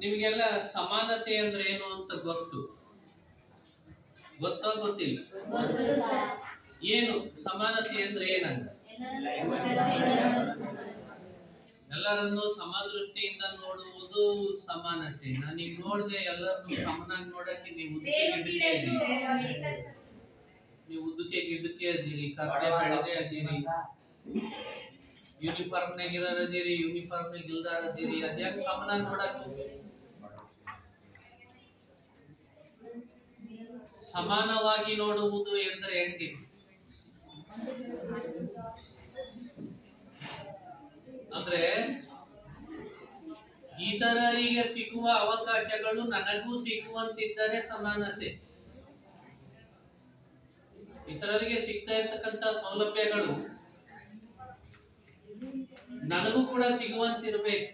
ನಿಮಗೆಲ್ಲ ಸಮಾನತೆ ಅಂದ್ರೆ ಏನು ಅಂತ ಗೊತ್ತಾ ಗೊತ್ತಿಲ್ಲ? ಏನು ಸಮಾನತೆ ಅಂದ್ರೆ ಏನಂತ? ಎಲ್ಲರನ್ನು ಸಮದೃಷ್ಟಿಯಿಂದ ನೋಡುವುದು ಸಮಾನತೆ. ನಾನೀಗ ನೋಡಿದೆ ಎಲ್ಲರನ್ನು ಸಮನಾಗಿ ನೋಡಕ್ಕೆ ನೀವು ಉದ್ದಕ್ಕೆ ಗಿಡ್ಡಕ್ಕೆ ಅದೀರಿ, ಕರ್ಟೆ ಬೆಳಗ್ಗೆ ಅದೀರಿ, ಯೂನಿಫಾರ್ಮ್ ನಾಗ ಇರೋದಿರಿ, ಯೂನಿಫಾರ್ಮ್ ನಾಗ ಇಲ್ದಾರದಿರಿ. ಅದ್ಯಾಕೆ ಸಮನಾಗಿ ನೋಡಕ್? ಸಮಾನವಾಗಿ ನೋಡುವುದು ಎಂದ್ರೆ ಹೆಂಗೆ? ಅಂದ್ರೆ ಇತರರಿಗೆ ಸಿಗುವ ಅವಕಾಶಗಳು ನನಗೂ ಸಿಗುವಂತಿದ್ದರೆ ಸಮಾನತೆ. ಇತರರಿಗೆ ಸಿಗ್ತಾ ಇರ್ತಕ್ಕಂಥ ಸೌಲಭ್ಯಗಳು ನನಗೂ ಕೂಡ ಸಿಗುವಂತಿರ್ಬೇಕು.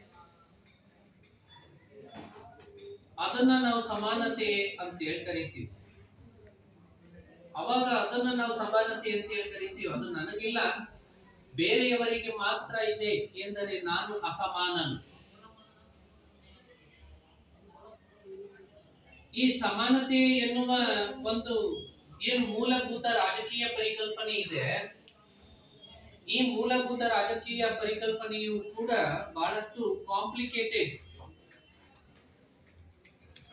ಅದನ್ನ ನಾವು ಸಮಾನತೆ ಅಂತ ಹೇಳಿ ಕರಿತೀವಿ. ಅವಾಗ ಅದನ್ನ ನಾವು ಸಮಾನತೆ ಅಂತ ಹೇಳಿ ಕರಿತೀವಿ. ಅದು ನನಗಿಲ್ಲ, ಬೇರೆಯವರಿಗೆ ಮಾತ್ರ ಇದೆ ಎಂದರೆ ನಾನು ಅಸಮಾನನು. ಈ ಸಮಾನತೆ ಎನ್ನುವ ಒಂದು ಏನು ಮೂಲಭೂತ ರಾಜಕೀಯ ಪರಿಕಲ್ಪನೆ ಇದೆ, ಈ ಮೂಲಭೂತ ರಾಜಕೀಯ ಪರಿಕಲ್ಪನೆಯು ಕೂಡ ಬಹಳಷ್ಟು ಕಾಂಪ್ಲಿಕೇಟೆಡ್,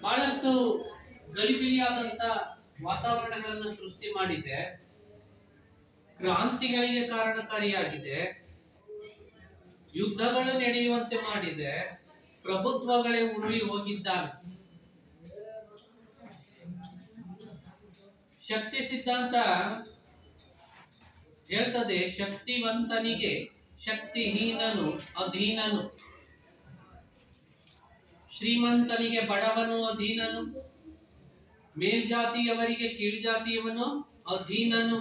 ಬಹಳಷ್ಟು ಗಲಿಬಿಲಿಯಾದಂತ ವಾತಾವರಣಗಳನ್ನು ಸೃಷ್ಟಿ ಮಾಡಿದೆ, ಕ್ರಾಂತಿಗಳಿಗೆ ಕಾರಣಕಾರಿಯಾಗಿದೆ, ಯುದ್ಧಗಳು ನಡೆಯುವಂತೆ ಮಾಡಿದೆ, ಪ್ರಭುತ್ವಗಳೇ ಉರುಳಿ ಹೋಗಿದ್ದಾವೆ. ಶಕ್ತಿ ಸಿದ್ಧಾಂತ ಹೇಳ್ತದೆ, ಶಕ್ತಿವಂತನಿಗೆ ಶಕ್ತಿಹೀನನು ಅಧೀನನು, ಶ್ರೀಮಂತನಿಗೆ ಬಡವನು ಅಧೀನನು, ಮೇಲ್ಜಾತಿಯವರಿಗೆ ಕೀಳ್ಜಾತಿಯವನು ಅಧೀನನು.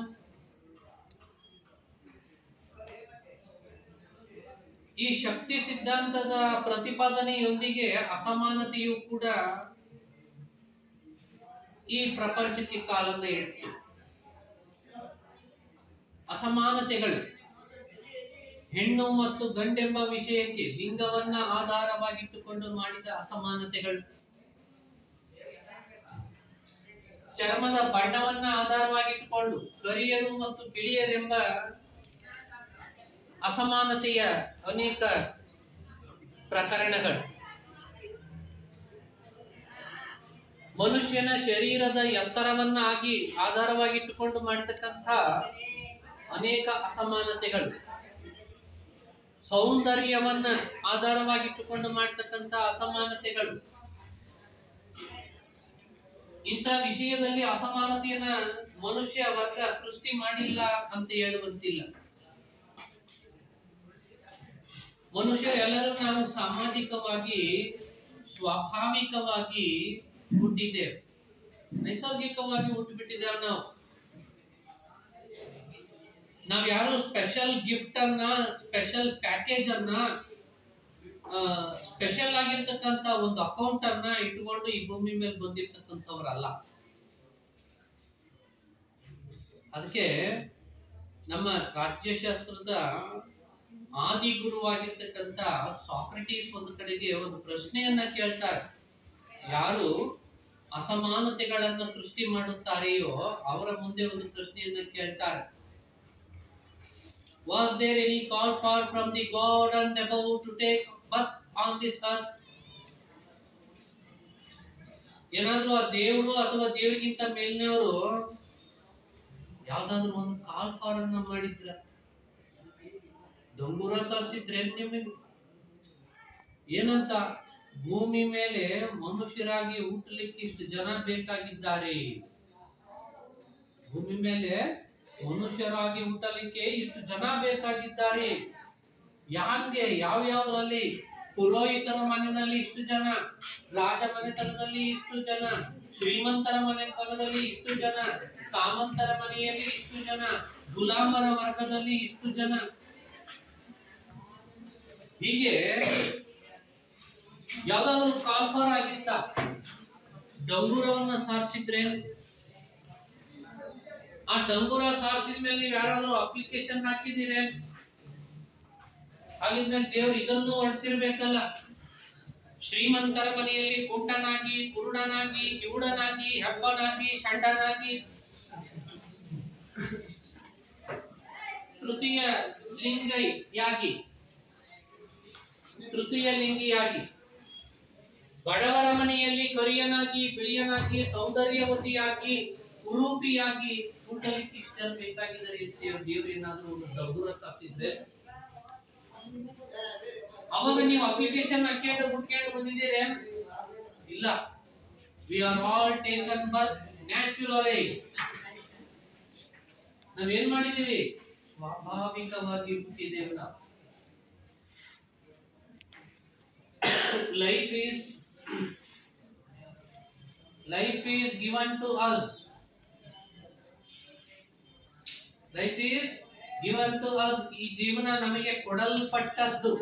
ಈ ಶಕ್ತಿ ಸಿದ್ಧಾಂತದ ಪ್ರತಿಪಾದನೆಯೊಂದಿಗೆ ಅಸಮಾನತೆಯು ಕೂಡ ಈ ಪ್ರಪಂಚಕ್ಕೆ ಕಾಲನ್ನ ಇಡ್ತು. ಅಸಮಾನತೆಗಳು ಹೆಣ್ಣು ಮತ್ತು ಗಂಡೆಂಬ ವಿಷಯಕ್ಕೆ ಲಿಂಗವನ್ನ ಆಧಾರವಾಗಿಟ್ಟುಕೊಂಡು ಮಾಡಿದ ಅಸಮಾನತೆಗಳು, ಚರ್ಮದ ಬಣ್ಣವನ್ನ ಆಧಾರವಾಗಿಟ್ಟುಕೊಂಡು ಕರಿಯರು ಮತ್ತು ಬಿಳಿಯರೆಂಬ ಅಸಮಾನತೆಯ ಅನೇಕ ಪ್ರಕರಣಗಳು, ಮನುಷ್ಯನ ಶರೀರದ ಎತ್ತರವನ್ನ ಆಧಾರವಾಗಿಟ್ಟುಕೊಂಡು ಮಾಡತಕ್ಕಂಥ ಅನೇಕ ಅಸಮಾನತೆಗಳು, ಸೌಂದರ್ಯವನ್ನ ಆಧಾರವಾಗಿಟ್ಟುಕೊಂಡು ಮಾಡತಕ್ಕಂಥ ಅಸಮಾನತೆಗಳು. ಇಂಥ ವಿಷಯದಲ್ಲಿ ಅಸಮಾನತೆಯನ್ನ ಮನುಷ್ಯ ವರ್ಗ ಸೃಷ್ಟಿ ಮಾಡಿಲ್ಲ ಅಂತ ಹೇಳುವಂತಿಲ್ಲ. ಮನುಷ್ಯರೆಲ್ಲರೂ ನಾವು ಸಾಮಾಜಿಕವಾಗಿ ಸ್ವಾಭಾವಿಕವಾಗಿ ಹುಟ್ಟಿದ್ದೇವೆ, ನೈಸರ್ಗಿಕವಾಗಿ ಹುಟ್ಟುಬಿಟ್ಟಿದ್ದೇವೆ. ನಾವು ಯಾರು ಸ್ಪೆಷಲ್ ಗಿಫ್ಟ್ ಅನ್ನ, ಸ್ಪೆಷಲ್ ಪ್ಯಾಕೇಜ್ ಅನ್ನ, ಸ್ಪೆಷಲ್ ಆಗಿರ್ತಕ್ಕಂಥ ಒಂದು ಅಕೌಂಟ್ ಅನ್ನ ಇಟ್ಕೊಂಡು ಈ ಭೂಮಿ ಮೇಲೆ ಬಂದಿರ್ತಕ್ಕಂಥವ್ರಲ್ಲ. ಅದಕ್ಕೆ ನಮ್ಮ ರಾಜ್ಯಶಾಸ್ತ್ರದ ಆದಿಗುರುವಾಗಿರ್ತಕ್ಕಂಥ ಸಾಕ್ರೆಟೀಸ್ ಒಂದು ಕಡೆಗೆ ಒಂದು ಪ್ರಶ್ನೆಯನ್ನ ಕೇಳ್ತಾರೆ. ಯಾರು ಅಸಮಾನತೆಗಳನ್ನ ಸೃಷ್ಟಿ ಮಾಡುತ್ತಾರೆಯೋ ಅವರ ಮುಂದೆ ಒಂದು ಪ್ರಶ್ನೆಯನ್ನ ಕೇಳ್ತಾರೆ. Was there any call from the God and above to take birth on this earth? ಏನಾದ್ರೂ ಆ ದೇವರು ಅಥವಾ ದೇವರಿಗಿಂತ ಮೇಲಿನವರು ಯಾವ್ದಾದ್ರು ಒಂದು ಕಾಲ್ ಫಾರ್ ಅನ್ನ ಮಾಡಿದ್ರ? ಡಂಗೂರ ಸಾರಿಸಿದ್ರೆ ನಿಮಗೆ ಏನಂತ? ಭೂಮಿ ಮೇಲೆ ಮನುಷ್ಯರಾಗಿ ಹುಟ್ಟಲಿಕ್ಕೆ ಇಷ್ಟು ಜನ ಬೇಕಾಗಿದ್ದಾರೆ, ಭೂಮಿ ಮೇಲೆ ಮನುಷ್ಯರಾಗಿ ಹುಟ್ಟಲಿಕ್ಕೆ ಇಷ್ಟು ಜನ ಬೇಕಾಗಿದ್ದಾರೆ. ಯಾಕೆ? ಯಾವ್ಯಾವ್ದ್ರಲ್ಲಿ? ಪುರೋಹಿತರ ಮನೆಯಲ್ಲಿ ಇಷ್ಟು ಜನ, ರಾಜ ಮನೆತನದಲ್ಲಿ ಇಷ್ಟು ಜನ, ಶ್ರೀಮಂತರ ಮನೆತನದಲ್ಲಿ ಇಷ್ಟು ಜನ, ಸಾಮಂತರ ಮನೆಯಲ್ಲಿ ಇಷ್ಟು ಜನ, ಗುಲಾಮರ ವರ್ಗದಲ್ಲಿ ಇಷ್ಟು ಜನ. ಹೀಗೆ ಯಾವ್ದಾದ್ರು ಕಾಲ್ಫಾರ್ ಆಗಿತ್ತ? ಡಂಗೂರವನ್ನ ಸಾರಿಸಿದ್ರೆ, ಆ ಡಂಗೂರ ಸಾರಿಸಿದ ಮೇಲೆ ನೀವು ಯಾರಾದ್ರೂ ಅಪ್ಲಿಕೇಶನ್ ಹಾಕಿದ್ದೀರಿ? ಹಾಗಿದ್ಮೇಲೆ ದೇವ್ರು ಇದನ್ನು ಹೊರಡಿಸಿರ್ಬೇಕಲ್ಲ. ಶ್ರೀಮಂತರ ಮನೆಯಲ್ಲಿ ಕುಂಟನಾಗಿ, ಕುರುಡನಾಗಿ, ಕಿವುಡನಾಗಿ, ಹೆಬ್ಬನಾಗಿ, ಷಂಡನಾಗಿ, ತೃತೀಯ ಲಿಂಗಿಯಾಗಿ, ಬಡವರ ಮನೆಯಲ್ಲಿ ಕರಿಯನಾಗಿ, ಬಿಳಿಯನಾಗಿ, ಸೌಂದರ್ಯವತಿಯಾಗಿ, ಕುರೂಪಿಯಾಗಿ ಹುಟ್ಟಲಿಕ್ಕೆ ಇಷ್ಟ ಬೇಕಾಗಿದ್ದಾರೆ ಅಂತ ದೇವ್ರು ಏನಾದ್ರು ಒಂದು ಡಬ್ಬುರ ಸಾಸಿದ್ರೆ ಅವಾಗ ನೀವು ಅಪ್ಲಿಕೇಶನ್ ಹಾಕೊಂಡು ಹುಡ್ಕೊಂಡು ಬಂದಿದ್ದೀರಿ? ಇಲ್ಲ. We are all taken birth naturally. ನಾವೇನ್ ಮಾಡಿದೀವಿ? ಸ್ವಾಭಾವಿಕವಾಗಿ ಹುಟ್ಟಿದ್ದೇವೆ ನಾವು. Life is given to us. Life is given to us. ಈ ಜೀವನ ನಮಗೆ ಕೊಡಲ್ಪಟ್ಟದ್ದು.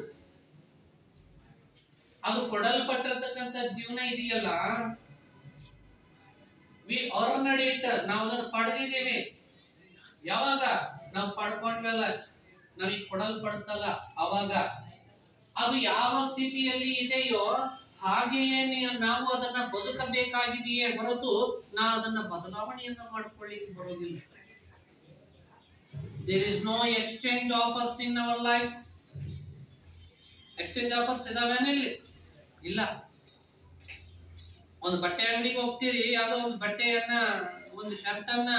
ಅದು ಕೊಡಲ್ಪಟ್ಟಿರ್ತಕ್ಕಂಥ ಜೀವನ ಇದೆಯಲ್ಲ, ವಿ ಆರ್ನಡ್ ಇಟ್. ನಾವು ಅದನ್ನು ಪಡೆದಿದ್ದೇವೆ. ಯಾವಾಗ ನಾವು ಪಡ್ಕೊಂಡ್ವಲ್ಲ, ನಮಗೆ ಕೊಡಲ್ಪಡ್ತಲ್ಲ ಅವಾಗ. ಅದು ಯಾವ ಸ್ಥಿತಿಯಲ್ಲಿ ಇದೆಯೋ ಹಾಗೆಯೇ ನಾವು ಅದನ್ನ ಬದುಕಬೇಕಾಗಿದೆಯೇ ಹೊರತು ನಾವು ಅದನ್ನ ಬದಲಾವಣೆಯನ್ನ ಮಾಡ್ಕೊಳ್ಳಿಕ್ಕೆ ಬರೋದಿಲ್ಲ. There is no exchange offers in our lives. Exchange offers ಇದಾವೇನಿಲ್ಲ? ಇಲ್ಲ. ಒಂದು ಬಟ್ಟೆ ಅಂಗಡಿಗೆ ಹೋಗ್ತೀರಿ, ಯಾವುದೋ ಒಂದು ಬಟ್ಟೆಯನ್ನ, ಒಂದು ಶರ್ಟ್ ಅನ್ನ,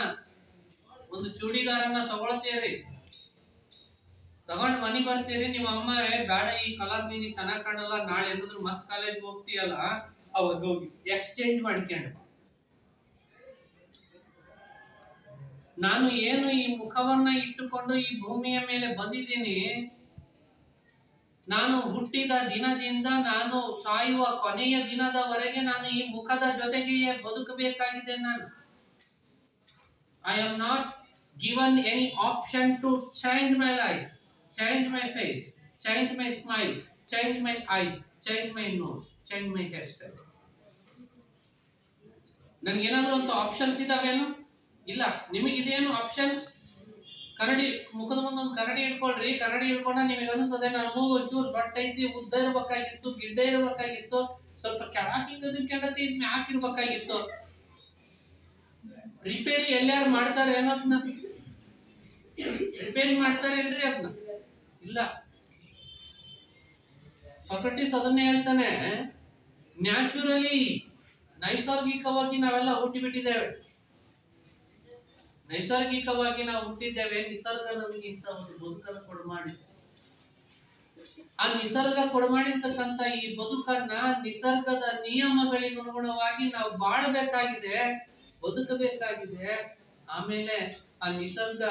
ಒಂದು ಚೂಡಿದಾರನ್ನ ತಗೊಳ್ತೀರಿ. ತಗೊಂಡು ಮನೆಗೆ ಬರ್ತೀರಿ, ನಿಮ್ಮ ಅಮ್ಮ ಬೇಡ ಈ ಕಲರ್ ನೀನು ಚೆನ್ನಾಗಿ ಕಾಣಲ್ಲ, ನಾಳೆ ಏನಾದ್ರು ಮತ್ತೆ ಕಾಲೇಜ್ಗೆ ಹೋಗ್ತೀಯಲ್ಲ, ಅವಾಗ ಹೋಗಿ ಎಕ್ಸ್ಚೇಂಜ್ ಮಾಡ್ಕೊಂಡು. ನಾನು ಏನು ಈ ಮುಖವನ್ನ ಇಟ್ಟುಕೊಂಡು ಈ ಭೂಮಿಯ ಮೇಲೆ ಬಂದಿದ್ದೀನಿ, ನಾನು ಹುಟ್ಟಿದ ದಿನದಿಂದ ನಾನು ಸಾಯುವ ಕೊನೆಯ ದಿನದವರೆಗೆ ನಾನು ಈ ಮುಖದ ಜೊತೆಗೆ ಬದುಕಬೇಕಾಗಿದೆ. ನಾನು I am not given any option two change my life, change my face, change my smile, change my eyes, change my nose, change my hairstyle. ನನಗೆ ಏನಾದರೂ ಒಂದು ಆಪ್ಷನ್ಸ್ ಇದಾವೇನು? ಇಲ್ಲ. ನಿಮಗಿದೇನು ಆಪ್ಷನ್ಸ್? ಕರಡಿ ಮುಖದ ಮುಂದೆ ಒಂದು ಕರಡಿ ಇಟ್ಕೊಳ್ರಿ. ಕರಡಿ ಇಟ್ಕೊಂಡ ನಿಮಗೆ ಅನಿಸ್ತದೆ ನನಗೂ ಒಂಚೂರು ಸೊಟ್ಟ ಐತಿ, ಉದ್ದ ಇರ್ಬೇಕಾಗಿತ್ತು, ಗಿಡ್ಡ ಇರ್ಬೇಕಾಗಿತ್ತು, ಸ್ವಲ್ಪ ಕೆಳಾಕಿದ್ದು ಕೆಡತಿ ಮ್ಯಾಕ್ ಇರ್ಬೇಕಾಗಿತ್ತು. ರಿಪೇರಿ ಎಲ್ಲಾರು ಮಾಡ್ತಾರೆ ಅನ್ನೋದನ್ನ? ರಿಪೇರಿ ಮಾಡ್ತಾರೇನ್ರಿ ಅದನ್ನ? ಇಲ್ಲ. ಸಾಕ್ರಟೀಸ್ ಅದನ್ನೇ ಹೇಳ್ತಾನೆ, ನ್ಯಾಚುರಲಿ, ನೈಸರ್ಗಿಕವಾಗಿ ನಾವೆಲ್ಲ ಹುಟ್ಟಿಬಿಟ್ಟಿದ್ದೇವೆ. ನೈಸರ್ಗಿಕವಾಗಿ ನಾವು ಹುಟ್ಟಿದ್ದೇವೆ. ನಿಸರ್ಗ ನಮಗೆ ಇಂಥ ಒಂದು ಬದುಕನ್ನು ಕೊಡಮಾಡಿ, ಆ ನಿಸರ್ಗ ಕೊಡಮಾಡಿರ್ತಕ್ಕಂಥ ಈ ಬದುಕನ್ನ ನಿಸರ್ಗದ ನಿಯಮಗಳಿಗೆ ಅನುಗುಣವಾಗಿ ನಾವು ಬಾಳಬೇಕಾಗಿದೆ, ಬದುಕಬೇಕಾಗಿದೆ. ಆಮೇಲೆ ಆ ನಿಸರ್ಗ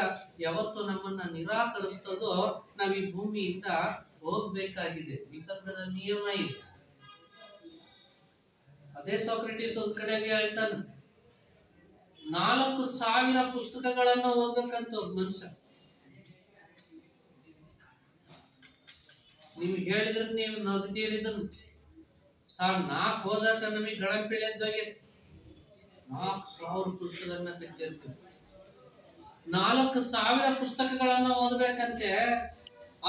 ಯಾವತ್ತು ನಮ್ಮನ್ನ ನಿರಾಕರಿಸ್ತದೋ ನಾವು ಈ ಭೂಮಿಯಿಂದ ಹೋಗ್ಬೇಕಾಗಿದೆ. ನಿಸರ್ಗದ ನಿಯಮ ಇದೆ. ಅದೇ ಸಾಕ್ರಟೀಸ್ ಒಂದ್ ಕಡೆಗೆ ಹೇಳ್ತಾನೆ, 4,000 ಪುಸ್ತಕಗಳನ್ನು ಓದ್ಬೇಕಂತ ಒಬ್ಬ ಮನುಷ್ಯ. ನಿಮ್ಗೆ ಹೇಳಿದ್ರೆ ನೀವು ನಗ್ದಿರಿದನ್ ಸಾರ್ 4 ಹೋದಾಗ ನಮಗೆ ಗಳಂಪಿಳೆದ್ದೋಗೆ 4,000 ಪುಸ್ತಕಗಳನ್ನ ಕಟ್ಟಿರ್ತೀವಿ. 4,000 ಪುಸ್ತಕಗಳನ್ನ ಓದ್ಬೇಕಂತೆ.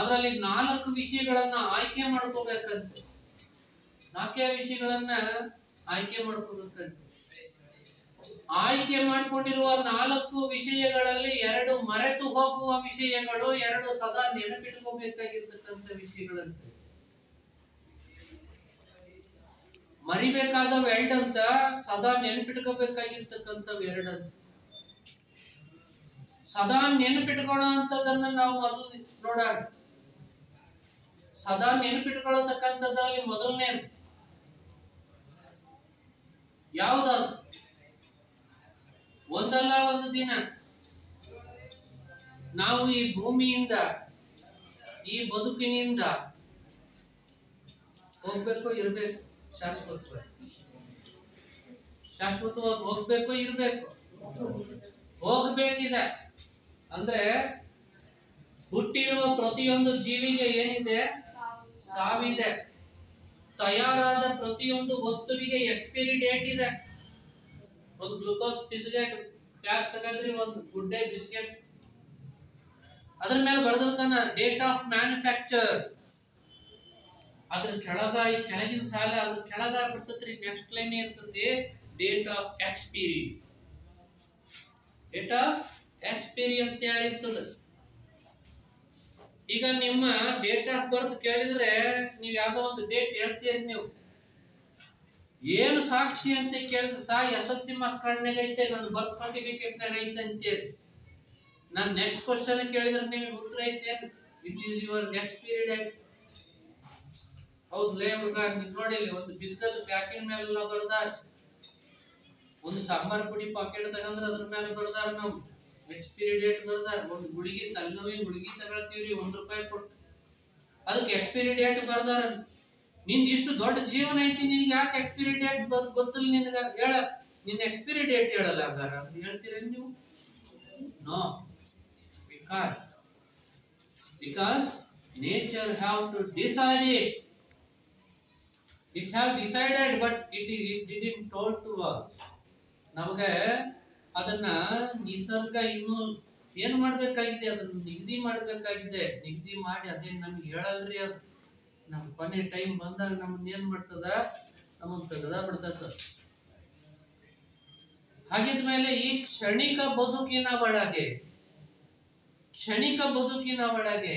ಅದರಲ್ಲಿ 4 ವಿಷಯಗಳನ್ನ ಆಯ್ಕೆ ಮಾಡ್ಕೋಬೇಕಂತೆ. 4 ವಿಷಯಗಳನ್ನ ಆಯ್ಕೆ ಮಾಡ್ಕೋಬೇಕಂತೆ. ಆಯ್ಕೆ ಮಾಡಿಕೊಂಡಿರುವ 4 ವಿಷಯಗಳಲ್ಲಿ 2 ಮರೆತು ಹೋಗುವ ವಿಷಯಗಳು, 2 ಸದಾ ನೆನಪಿಟ್ಕೋಬೇಕಾಗಿರ್ತಕ್ಕಂಥ ವಿಷಯಗಳಂತೆ. ಮರಿಬೇಕಾದವು 2 ಅಂತ, ಸದಾ ನೆನಪಿಟ್ಕೋಬೇಕಾಗಿರ್ತಕ್ಕಂಥವು 2 ಅಂತ. ಸದಾ ನೆನಪಿಟ್ಕೊಳ್ಳೋ ಅಂತದನ್ನ ನಾವು ಮೊದಲು ನೋಡೋಣ. ಸದಾ ನೆನಪಿಟ್ಕೊಳ್ಳತಕ್ಕಂಥದ್ದಲ್ಲಿ ಮೊದಲನೇ ಯಾವುದಾದ್ರು ಒಂದಲ್ಲ ಒಂದು ದಿನ ನಾವು ಈ ಭೂಮಿಯಿಂದ, ಈ ಬದುಕಿನಿಂದ ಹೋಗ್ಬೇಕು, ಇರ್ಬೇಕು. ಶಾಶ್ವತವಾಗಿ ಹೋಗ್ಬೇಕು, ಇರ್ಬೇಕು. ಹೋಗ್ಬೇಕಿದೆ ಅಂದ್ರೆ ಹುಟ್ಟಿರುವ ಪ್ರತಿಯೊಂದು ಜೀವಿಗೆ ಏನಿದೆ? ಸಾವಿದೆ. ತಯಾರಾದ ಪ್ರತಿಯೊಂದು ವಸ್ತುವಿಗೆ ಎಕ್ಸ್ಪೈರಿ ಡೇಟ್ ಇದೆ. ಒಂದು ಗ್ಲೂಕೋಸ್ ಬಿಸ್ಕೆಟ್ ಪ್ಯಾಕ್ ತಗೊಂಡ್ರಿ, ಒಂದು ಗುಡ್ ಡೇ ಬಿಸ್ಕೆಟ್, ಅದ್ರ ಮೇಲೆ ಬರೆದಿರ್ತಾನ ಡೇಟ್ ಆಫ್ ಮ್ಯಾನುಫ್ಯಾಕ್ಚರ್. ಅದ್ರ ಕೆಳಗ ಈ ಕೆಳಗಿನ ಸಾಲ ಅದ್ರ ಕೆಳಗ ಬರ್ತದ್ರಿ. ನೆಕ್ಸ್ಟ್ ಲೈನ್ ಇರ್ತದೆ date of expiry. Date of expiry ಅಂತ ಹೇಳಿರ್ತದ. ಈಗ ನಿಮ್ಮ ಡೇಟ್ ಆಫ್ ಬರ್ತ್ ಕೇಳಿದ್ರೆ ನೀವು ಯಾವ್ದೋ ಒಂದು ಡೇಟ್ ಹೇಳ್ತೀರಿ. ನೀವು ಏನು ಸಾಕ್ಷಿ ಅಂತ ಕೇಳಿದ್ರೆ SSLC ಮಾರ್ಕ್ಸ್ ಕಾರ್ಡ್ನಾಗ ಐತೆ, ನನ್ನ ಬರ್ತ್ ಸರ್ಟಿಫಿಕೇಟ್ನಾಗ ಐತೆ ಅಂತೇಳಿ. ನಾನು ನೆಕ್ಸ್ಟ್ ಕ್ವಶನ್ ಕೇಳಿದ್ರೆ ನಿಮಗೆ ಉತ್ತರ ಐತೆ, which is your expiry date. ಹೌದ್ಲೇ ಹುಡುಗ, ನೋಡಿ ಒಂದು ಬಿಸ್ಕತ್ ಪ್ಯಾಕಿಂಗ್ ಮೇಲೆಲ್ಲ ಬರ್ದಾರ, ಒಂದು ಸಾಂಬಾರ್ ಪುಡಿ ಪಾಕೆಟ್ ತಗಂದ್ರೆ ಅದ್ರ ಮೇಲೆ ಬರ್ದಾರ ನಾವು ಎಕ್ಸ್ಪೈರಿ ಡೇಟ್ ಬರ್ದಾರ. ಒಂದು ಗುಳಿಗೆ ತಲೆನೋವಿ ಗುಳಿಗೆ ತಗೊಳ್ತೀವ್ರಿ ₹1 ಕೊಟ್ಟು, ಅದಕ್ಕೆ ಎಕ್ಸ್ಪೈರಿ ಡೇಟ್ ಬರ್ದಾರ. ನಿಂದ ಇಷ್ಟು ದೊಡ್ಡ ಜೀವನ ಐತಿ, ನಿನಗೆ ಯಾಕೆ ಎಕ್ಸ್ಪೈರಿ ಡೇಟ್ ಗೊತ್ತಿಲ್ಲ ನಿನಗ? ಹೇಳ, ನಿನ್ನ ಎಕ್ಸ್ಪೈರಿ ಡೇಟ್ ಹೇಳಲ್ಲ ಹಂಗಾರ ಅಂತ ಹೇಳ್ತೀರ ನೀವು? No, because nature have to decide it. It have decided, but it didn't told to us. ನಮಗೆ ಅದನ್ನ ನಿಸರ್ಗ ಇನ್ನು ಏನ್ ಮಾಡ್ಬೇಕಾಗಿದೆ, ಅದನ್ನ ನಿಗದಿ ಮಾಡ್ಬೇಕಾಗಿದೆ. ನಿಗದಿ ಮಾಡಿ ಅದೇನ್ ನಮ್ಗೆ ಹೇಳಲ್ರಿ. ಅದು ನಮ್ ಕೊನೆ ಟೈಮ್ ಬಂದಾಗ ನಮ್ಮನ್ನ ಏನ್ ಮಾಡ್ತದ, ನಮ್ಮನ್ನ ತೆಗೆದ ಬಿಡ್ತದ. ಹಾಗಿದ್ಮೇಲೆ ಈ ಕ್ಷಣಿಕ ಬದುಕಿನ ಒಳಗೆ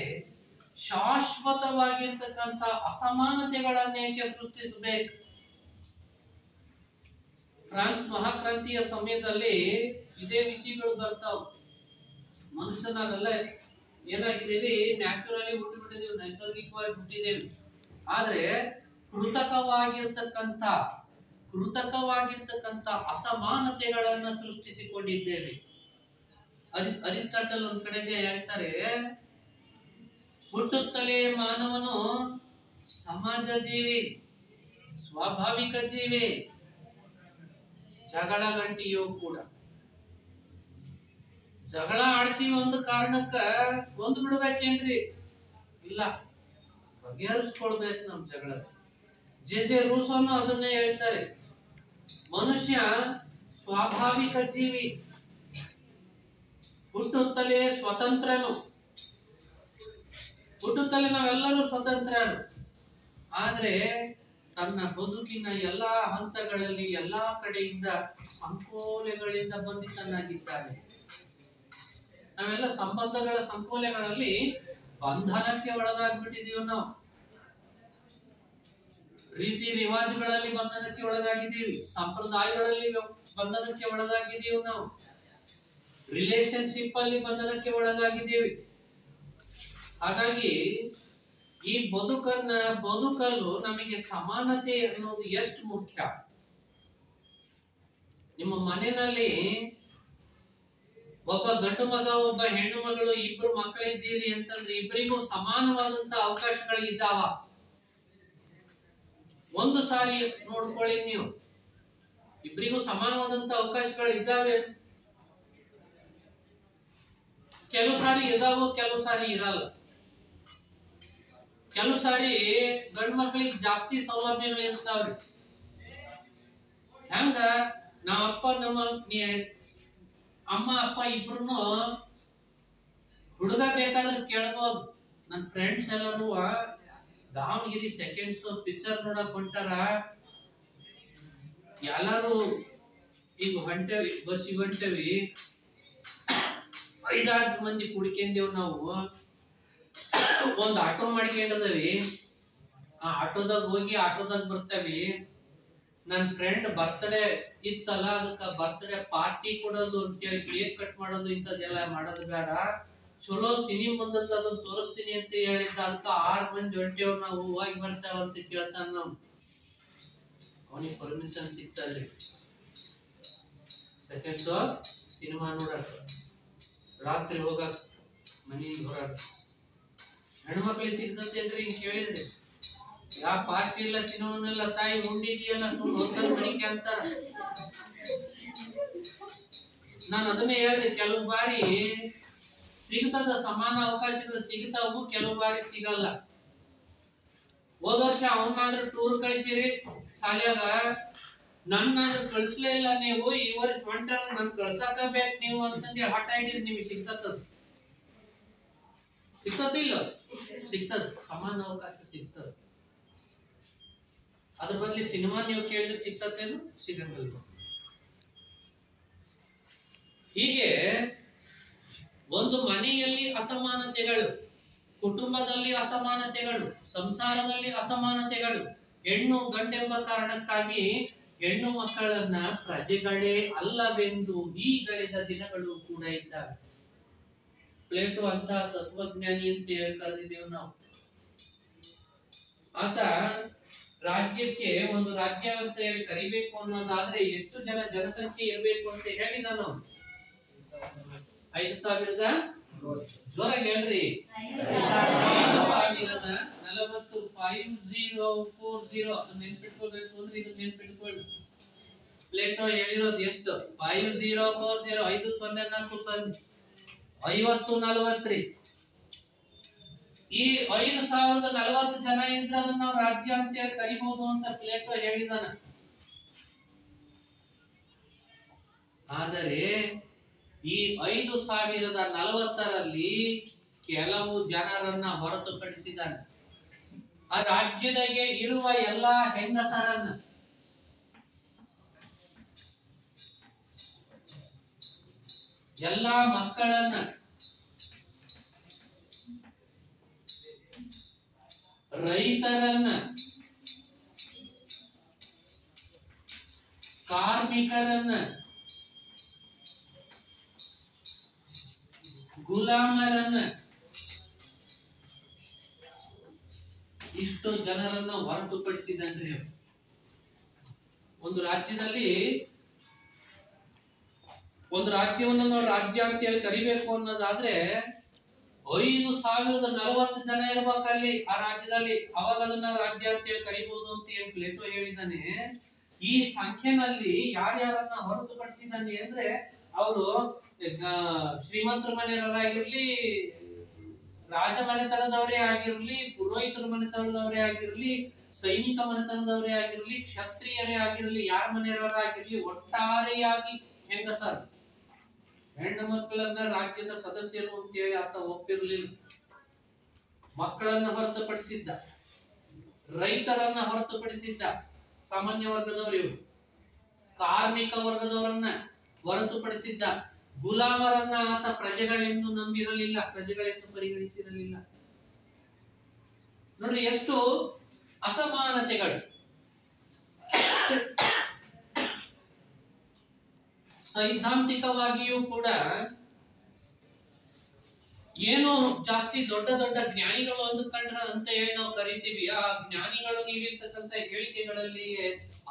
ಶಾಶ್ವತವಾಗಿರ್ತಕ್ಕಂಥ ಅಸಮಾನತೆಗಳನ್ನೇಕೆ ಸೃಷ್ಟಿಸಬೇಕು? ಫ್ರಾನ್ಸ್ ಮಹಾಕ್ರಾಂತಿಯ ಸಮಯದಲ್ಲಿ ಇದೇ ವಿಷಯಗಳು ಬರ್ತಾವ. ಮನುಷ್ಯನಾಗೆಲ್ಲ ಏನಾಗಿದ್ದೇವೆ, ನ್ಯಾಚುರಲಿ ಹುಟ್ಟಿಬಿಟ್ಟಿದ್ದೇವೆ, ನೈಸರ್ಗಿಕವಾಗಿ ಹುಟ್ಟಿದ್ದೇವೆ. ಆದ್ರೆ ಕೃತಕವಾಗಿರ್ತಕ್ಕಂಥ ಅಸಮಾನತೆಗಳನ್ನ ಸೃಷ್ಟಿಸಿಕೊಂಡಿದ್ದೇವೆ. ಅರಿಸ್ಟಾಟಲ್ ಒಂದ್ ಕಡೆಗೆ ಹೇಳ್ತಾರೆ, ಹುಟ್ಟುತ್ತಲೇ ಮಾನವನು ಸಮಾಜ ಜೀವಿ, ಸ್ವಾಭಾವಿಕ ಜೀವಿ, ಜಗಳ ಗಂಟಿಯೂ ಕೂಡ. ಜಗಳ ಆಡ್ತೀವಿ ಒಂದು ಕಾರಣಕ್ಕ, ಒಂದು ಬಿಡ್ಬೇಕೇನ್ರಿ? ಇಲ್ಲ, ಬಗೆಹರಿಸ್ಕೊಳ್ಬೇಕು ನಮ್ ಜಗಳ. ಜೆ ರೂಸೋನು ಅದನ್ನೇ ಹೇಳ್ತಾರೆ, ಮನುಷ್ಯ ಸ್ವಾಭಾವಿಕ ಜೀವಿ, ಹುಟ್ಟುತ್ತಲೇ ಸ್ವತಂತ್ರನು. ಹುಟ್ಟುತ್ತಲೇ ನಾವೆಲ್ಲರೂ ಸ್ವತಂತ್ರರು. ಆದ್ರೆ ತನ್ನ ಬದುಕಿನ ಎಲ್ಲಾ ಹಂತಗಳಲ್ಲಿ ಎಲ್ಲಾ ಕಡೆಯಿಂದ ಸಂಕೋಲೆಗಳಿಂದ ಬಂಧಿತನಾಗಿದ್ದಾನೆ. ನಾವೆಲ್ಲ ಸಂಬಂಧಗಳ ಸಂಕೋಲೆಗಳಲ್ಲಿ ಬಂಧನಕ್ಕೆ ಒಳಗಾಗ್ಬಿಟ್ಟಿದೀವಿ. ನಾವು ರೀತಿ ರಿವಾಜುಗಳಲ್ಲಿ ಬಂಧನಕ್ಕೆ ಒಳಗಾಗಿದ್ದೀವಿ, ಸಂಪ್ರದಾಯಗಳಲ್ಲಿ ಬಂಧನಕ್ಕೆ ಒಳಗಾಗಿದ್ದೀವಿ, ನಾವು ರಿಲೇಶನ್ಶಿಪ್ ಅಲ್ಲಿ ಒಳಗಾಗಿದ್ದೀವಿ. ಹಾಗಾಗಿ ಈ ಬದುಕಲು ನಮಗೆ ಸಮಾನತೆ ಅನ್ನೋದು ಎಷ್ಟು ಮುಖ್ಯ. ನಿಮ್ಮ ಮನೆಯಲ್ಲಿ ಒಬ್ಬ ಗಂಡು ಮಗ ಒಬ್ಬ ಹೆಣ್ಣು ಮಗಳು ಇಬ್ರು ಮಕ್ಕಳಿದ್ದೀರಿ ಅಂತಂದ್ರೆ ಇಬ್ಬರಿಗೂ ಸಮಾನವಾದಂತ ಅವಕಾಶಗಳು ಇದ್ದಾವ? ಒಂದು ಸಾರಿ ನೋಡ್ಕೊಳ್ಳಿ ನೀವು, ಇಬ್ಬರಿಗೂ ಸಮಾನವಾದಂತ ಅವಕಾಶಗಳು ಇದ್ದಾವೆ. ಕೆಲವು ಸಾರಿ ಇದಾವು, ಕೆಲವು ಸಾರಿ ಇರಲ್ಲ. ಕೆಲವು ಸಾರಿ ಗಂಡು ಮಕ್ಕಳಿಗೆ ಜಾಸ್ತಿ ಸೌಲಭ್ಯಗಳು ಇರ್ತಾವ್ರಿ. ಹೆಂಗ ನಮ್ಮ ಅಮ್ಮ ಅಪ್ಪ ಇಬ್ರು ಹುಡುಗ ಬೇಕಾದ್ರೆ ಕೇಳ್ಬೋದು. ನನ್ನ ಫ್ರೆಂಡ್ಸ್ ಎಲ್ಲರೂ ದಾವಣಗೆರೆ ಸೆಕೆಂಡ್ ಶೋ ಪಿಕ್ಚರ್ ನೋಡಕ್ ಹೊಂಟಾರ, ಎಲ್ಲಾರು ಈಗ ಹೊಂಟೇವಿ, ಬಸ್ಸಿಗೆ ಹೊಂಟೇವಿ, 5-6 ಮಂದಿ ಕುಡ್ಕೊಂಡೇವ್. ನಾವು ಒಂದು ಆಟೋ ಮಾಡ್ಕೊಂಡದವಿ, ಆ ಆಟೋದಾಗ ಹೋಗಿ ಆಟೋದಾಗ ಬರ್ತೇವಿ. ನನ್ನ ಫ್ರೆಂಡ್ ಬರ್ತ್ಡೇ ಇತ್ತಲ್ಲ, ಅದಕ್ಕೆ ಬರ್ತ್ಡೇ ಪಾರ್ಟಿ ಕೊಡೋದು ಅಂತೇಳಿ ಕೇಕ್ ಕಟ್ ಮಾಡೋದು ಇಂಥದ್ದೆಲ್ಲ ಮಾಡೋದು ಬೇಡ, ಚಲೋ ಸಿನಿಮಾ ಬಂದತ್ತ ಅದನ್ನ ತೋರಿಸ್ತೀನಿ ಅಂತ ಹೇಳಿದ್ದ. ಅದಕ್ಕೆ 6 ಮಂದಿ ಹೊಂಟೇವ್, ನಾವು ಹೋಗಿ ಬರ್ತಾವ ಅಂತ ಕೇಳ್ತಾನ. ನಾವು ಅವನಿಗೆ ಪರ್ಮಿಷನ್ ಸಿಗ್ತದ್ರಿ ಸೆಕೆಂಡ್ ಶೋ ಸಿನಿಮಾ ನೋಡಕ್, ರಾತ್ರಿ ಹೋಗಕ್, ಮನೆಯಿಂದ ಹೊರಕ್. ಹೆಣ್ಮಕ್ಳಿಗೆ ಸಿಗ್ತತೇನ್ರಿ ಹಿಂಗ್ ಕೇಳಿದ್ರಿ? ಯಾವ ಪಾರ್ಟಿ ಇಲ್ಲ, ಸಿನಿಮಾನೆಲ್ಲ ತಾಯಿ ಉಂಡಿದೆಯಲ್ಲ ಹೋಗ್ತಾರೆ ಮನಿಕೆ ಅಂತಾರ. ನಾನು ಅದನ್ನೇ ಹೇಳಿದೆ, ಕೆಲವು ಬಾರಿ ಸಿಗ್ತದ, ಸಮಾನ ಅವಕಾಶಗಳು ಸಿಗ್ತಾವು, ಕೆಲವು ಬಾರಿ ಸಿಗಲ್ಲ. ಹೋದ ವರ್ಷ ಅವನಾದ್ರೂ ಟೂರ್ ಕಳಿಸಿರಿ ಶಾಲ್ಯಾಗ, ನನ್ನಾದ್ರೂ ಕಳಿಸ್ಲೇ ಇಲ್ಲ ನೀವು. ಈ ವರ್ಷ ಹೊಂಟಾರ, ನನ್ ಕಳ್ಸಾಕ ಬೇಕು ನೀವು ಅಂತಂದು ಹಠ ಹಿಡಿದ್ರಿ. ನಿಮಗೆ ಸಿಗ್ತದ? ಸಿಗ್ತತಿಲ್ಲ? ಸಿಗ್ತದ, ಸಮಾನ ಅವಕಾಶ ಸಿಗ್ತದ. ಅದ್ರ ಬದಲಿ ಸಿನಿಮಾ ನೀವು ಕೇಳಿದ್ರೆ ಸಿಗ್ತತೇನು? ಸಿಗಂಗಿಲ್ಲ. ಹೀಗೆ ಒಂದು ಮನೆಯಲ್ಲಿ ಅಸಮಾನತೆಗಳು, ಕುಟುಂಬದಲ್ಲಿ ಅಸಮಾನತೆಗಳು, ಸಂಸಾರದಲ್ಲಿ ಅಸಮಾನತೆಗಳು, ಹೆಣ್ಣು ಗಂಡೆಂಬ ಕಾರಣಕ್ಕಾಗಿ ಹೆಣ್ಣು ಮಕ್ಕಳನ್ನ ಪ್ರಜೆಗಳೇ ಅಲ್ಲವೆಂದು ಈಗಳಿದ ದಿನಗಳು ಕೂಡ ಇದ್ದಾವೆ. ಪ್ಲೇಟೋ ಅಂತ ತತ್ವಜ್ಞಾನಿ ಅಂತ ಕರೆದಿದ್ದೇವೆ ನಾವು. ಆತ ರಾಜ್ಯಕ್ಕೆ ಒಂದು ರಾಜ್ಯ ಅಂತ ಹೇಳಿ ಕರಿಬೇಕು ಅನ್ನೋದಾದ್ರೆ ಎಷ್ಟು ಜನಸಂಖ್ಯೆ ಇರಬೇಕು ಅಂತ ಹೇಳಿದ ನಾವು? 5,000 ಜೋರಾಗಿ ಹೇಳ್ರಿ. 5,040 5040 ನೆನ್ಪಿಟ್ಕೊಳ್ಬೇಕು ಅಂದ್ರೆ ಇದು ನೆನ್ಪಿಟ್ಕೊಳ್ಳಿ. ಪ್ಲೇಟೋ ಹೇಳಿರೋದು ಎಷ್ಟು? 5040 5040 5040. ಈ 5,040 ಜನ ಇದ್ರೆ ಅದನ್ನ ನಾವು ರಾಜ್ಯ ಅಂತ ಹೇಳಿ ಕರಿಬಹುದು ಅಂತ ಪ್ಲೇಟೋ ಹೇಳಿದಾನ. ಆದರೆ ಈ 5,040ರಲ್ಲಿ ಕೆಲವು ಜನರನ್ನ ಹೊರತುಪಡಿಸಿದಾನೆ. ಆ ರಾಜ್ಯದಾಗೆ ಇರುವ ಎಲ್ಲಾ ಹೆಂಗಸರನ್ನ, ಎಲ್ಲಾ ಮಕ್ಕಳನ್ನ, ರೈತರನ್ನ, ಕಾರ್ಮಿಕರನ್ನ, ಗುಲಾಮರನ್ನ, ಇಷ್ಟು ಜನರನ್ನ ಹೊರತುಪಡಿಸಿದಂದ್ರೆ ಒಂದು ರಾಜ್ಯದಲ್ಲಿ ಒಂದು ರಾಜ್ಯವನ್ನು ನಾವು ರಾಜ್ಯ ಅಂತ ಹೇಳಿ ಕರಿಬೇಕು ಅನ್ನೋದಾದ್ರೆ 5,040 ಜನ ಇರ್ಬೇಕಲ್ಲಿ ಆ ರಾಜ್ಯದಲ್ಲಿ, ಅವಾಗ ಅದನ್ನ ರಾಜ್ಯ ಅಂತ ಹೇಳಿ ಕರಿಬಹುದು ಅಂತ ಹೇಳಿ ಪ್ಲೇಟೋ ಹೇಳಿದಾನೆ. ಈ ಸಂಖ್ಯೆನಲ್ಲಿ ಯಾರ್ಯಾರನ್ನ ಹೊರತುಪಡಿಸಿದಾನೆ ಅಂದ್ರೆ ಅವರು ಶ್ರೀಮಂತರ ಮನೆಯವರಾಗಿರ್ಲಿ, ರಾಜ ಮನೆತನದವರೇ ಆಗಿರ್ಲಿ, ಪುರೋಹಿತರ ಮನೆತನದವರೇ ಆಗಿರ್ಲಿ, ಸೈನಿಕ ಮನೆತನದವರೇ ಆಗಿರ್ಲಿ, ಕ್ಷತ್ರಿಯರೇ ಆಗಿರ್ಲಿ, ಯಾರ ಮನೆಯವರಾಗಿರ್ಲಿ, ಒಟ್ಟಾರೆಯಾಗಿ ಹೆಂಗಸರು, ಹೆಣ್ಣು ಮಕ್ಕಳನ್ನ ರಾಜ್ಯದ ಸದಸ್ಯರು ಅಂತ ಹೇಳಿ ಆತ ಒಪ್ಪಿರ್ಲಿಲ್ಲ. ಮಕ್ಕಳನ್ನ ಹೊರತುಪಡಿಸಿದ್ದ, ರೈತರನ್ನ ಹೊರತುಪಡಿಸಿದ್ದ, ಸಾಮಾನ್ಯ ವರ್ಗದವರು ಇವರು, ಕಾರ್ಮಿಕ ವರ್ಗದವರನ್ನ ಹೊರತುಪಡಿಸಿದ್ದ, ಗುಲಾಮರನ್ನ ಆತ ಪ್ರಜೆಗಳೆಂದು ನಂಬಿರಲಿಲ್ಲ, ಪ್ರಜೆಗಳೆಂದು ಪರಿಗಣಿಸಿರಲಿಲ್ಲ. ನೋಡ್ರಿ ಎಷ್ಟು ಅಸಮಾನತೆಗಳು. ಸೈದ್ಧಾಂತಿಕವಾಗಿಯೂ ಕೂಡ ಏನು ಜಾಸ್ತಿ ದೊಡ್ಡ ದೊಡ್ಡ ಜ್ಞಾನಿಗಳು ಅಂತ ಹೇಳಿ ನಾವು ಕರಿತೀವಿ. ಆ ಜ್ಞಾನಿಗಳು ನೀಡಿರ್ತಕ್ಕಂಥ ಹೇಳಿಕೆಗಳಲ್ಲಿ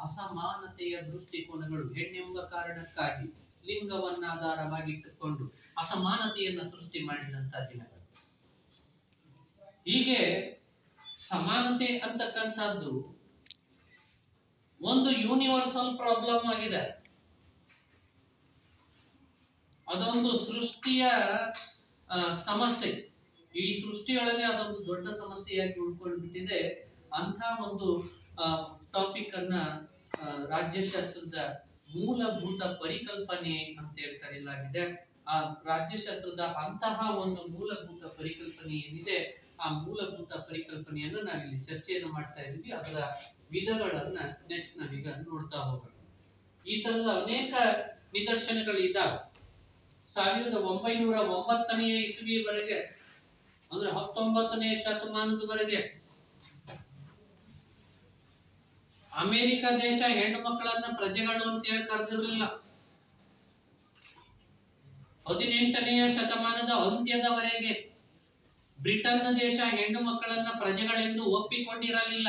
ಅಸಮಾನತೆಯ ದೃಷ್ಟಿಕೋನಗಳು, ಹೆಣ್ಣೆಂಬ ಕಾರಣಕ್ಕಾಗಿ ಲಿಂಗವನ್ನಾಧಾರವಾಗಿಟ್ಟುಕೊಂಡು ಅಸಮಾನತೆಯನ್ನ ಸೃಷ್ಟಿ ಮಾಡಿದಂತ ದಿನಗಳು. ಹೀಗೆ ಸಮಾನತೆ ಅಂತಕ್ಕಂಥದ್ದು ಒಂದು ಯೂನಿವರ್ಸಲ್ ಪ್ರಾಬ್ಲಮ್ ಆಗಿದೆ. ಅದೊಂದು ಸೃಷ್ಟಿಯ ಸಮಸ್ಯೆ. ಈ ಸೃಷ್ಟಿಯೊಳಗೆ ಅದೊಂದು ದೊಡ್ಡ ಸಮಸ್ಯೆಯಾಗಿ ಉಳ್ಕೊಂಡು ಬಿಟ್ಟಿದೆ. ಅಂತ ಒಂದು ಟಾಪಿಕ್ ಅನ್ನ ರಾಜ್ಯಶಾಸ್ತ್ರದ ಮೂಲಭೂತ ಪರಿಕಲ್ಪನೆ ಅಂತ ಹೇಳಿ ಕರೆಯಲಾಗಿದೆ. ಆ ರಾಜ್ಯಶಾಸ್ತ್ರದ ಅಂತಹ ಒಂದು ಮೂಲಭೂತ ಪರಿಕಲ್ಪನೆ ಏನಿದೆ, ಆ ಮೂಲಭೂತ ಪರಿಕಲ್ಪನೆಯನ್ನು ನಾವಿಲ್ಲಿ ಚರ್ಚೆಯನ್ನು ಮಾಡ್ತಾ ಇದ್ದೀವಿ. ಅದರ ವಿಧಗಳನ್ನ ನೆಕ್ಸ್ಟ್ ನಾವೀಗ ನೋಡ್ತಾ ಹೋಗೋಣ. ಈ ತರದ ಅನೇಕ ನಿದರ್ಶನಗಳು ಇದ್ದಾವೆ. 1909ನೇ ಇಸವಿಯವರೆಗೆ ಅಂದ್ರೆ 19ನೇ ಶತಮಾನದವರೆಗೆ ಅಮೆರಿಕ ದೇಶ ಹೆಣ್ಣು ಮಕ್ಕಳನ್ನ ಪ್ರಜೆಗಳು ಅಂತ ಹೇಳಿ ಕರೆದಿರಲಿಲ್ಲ. 18ನೇ ಶತಮಾನದ ಅಂತ್ಯದವರೆಗೆ ಬ್ರಿಟನ್ ದೇಶ ಹೆಣ್ಣು ಮಕ್ಕಳನ್ನ ಪ್ರಜೆಗಳೆಂದು ಒಪ್ಪಿಕೊಂಡಿರಲಿಲ್ಲ.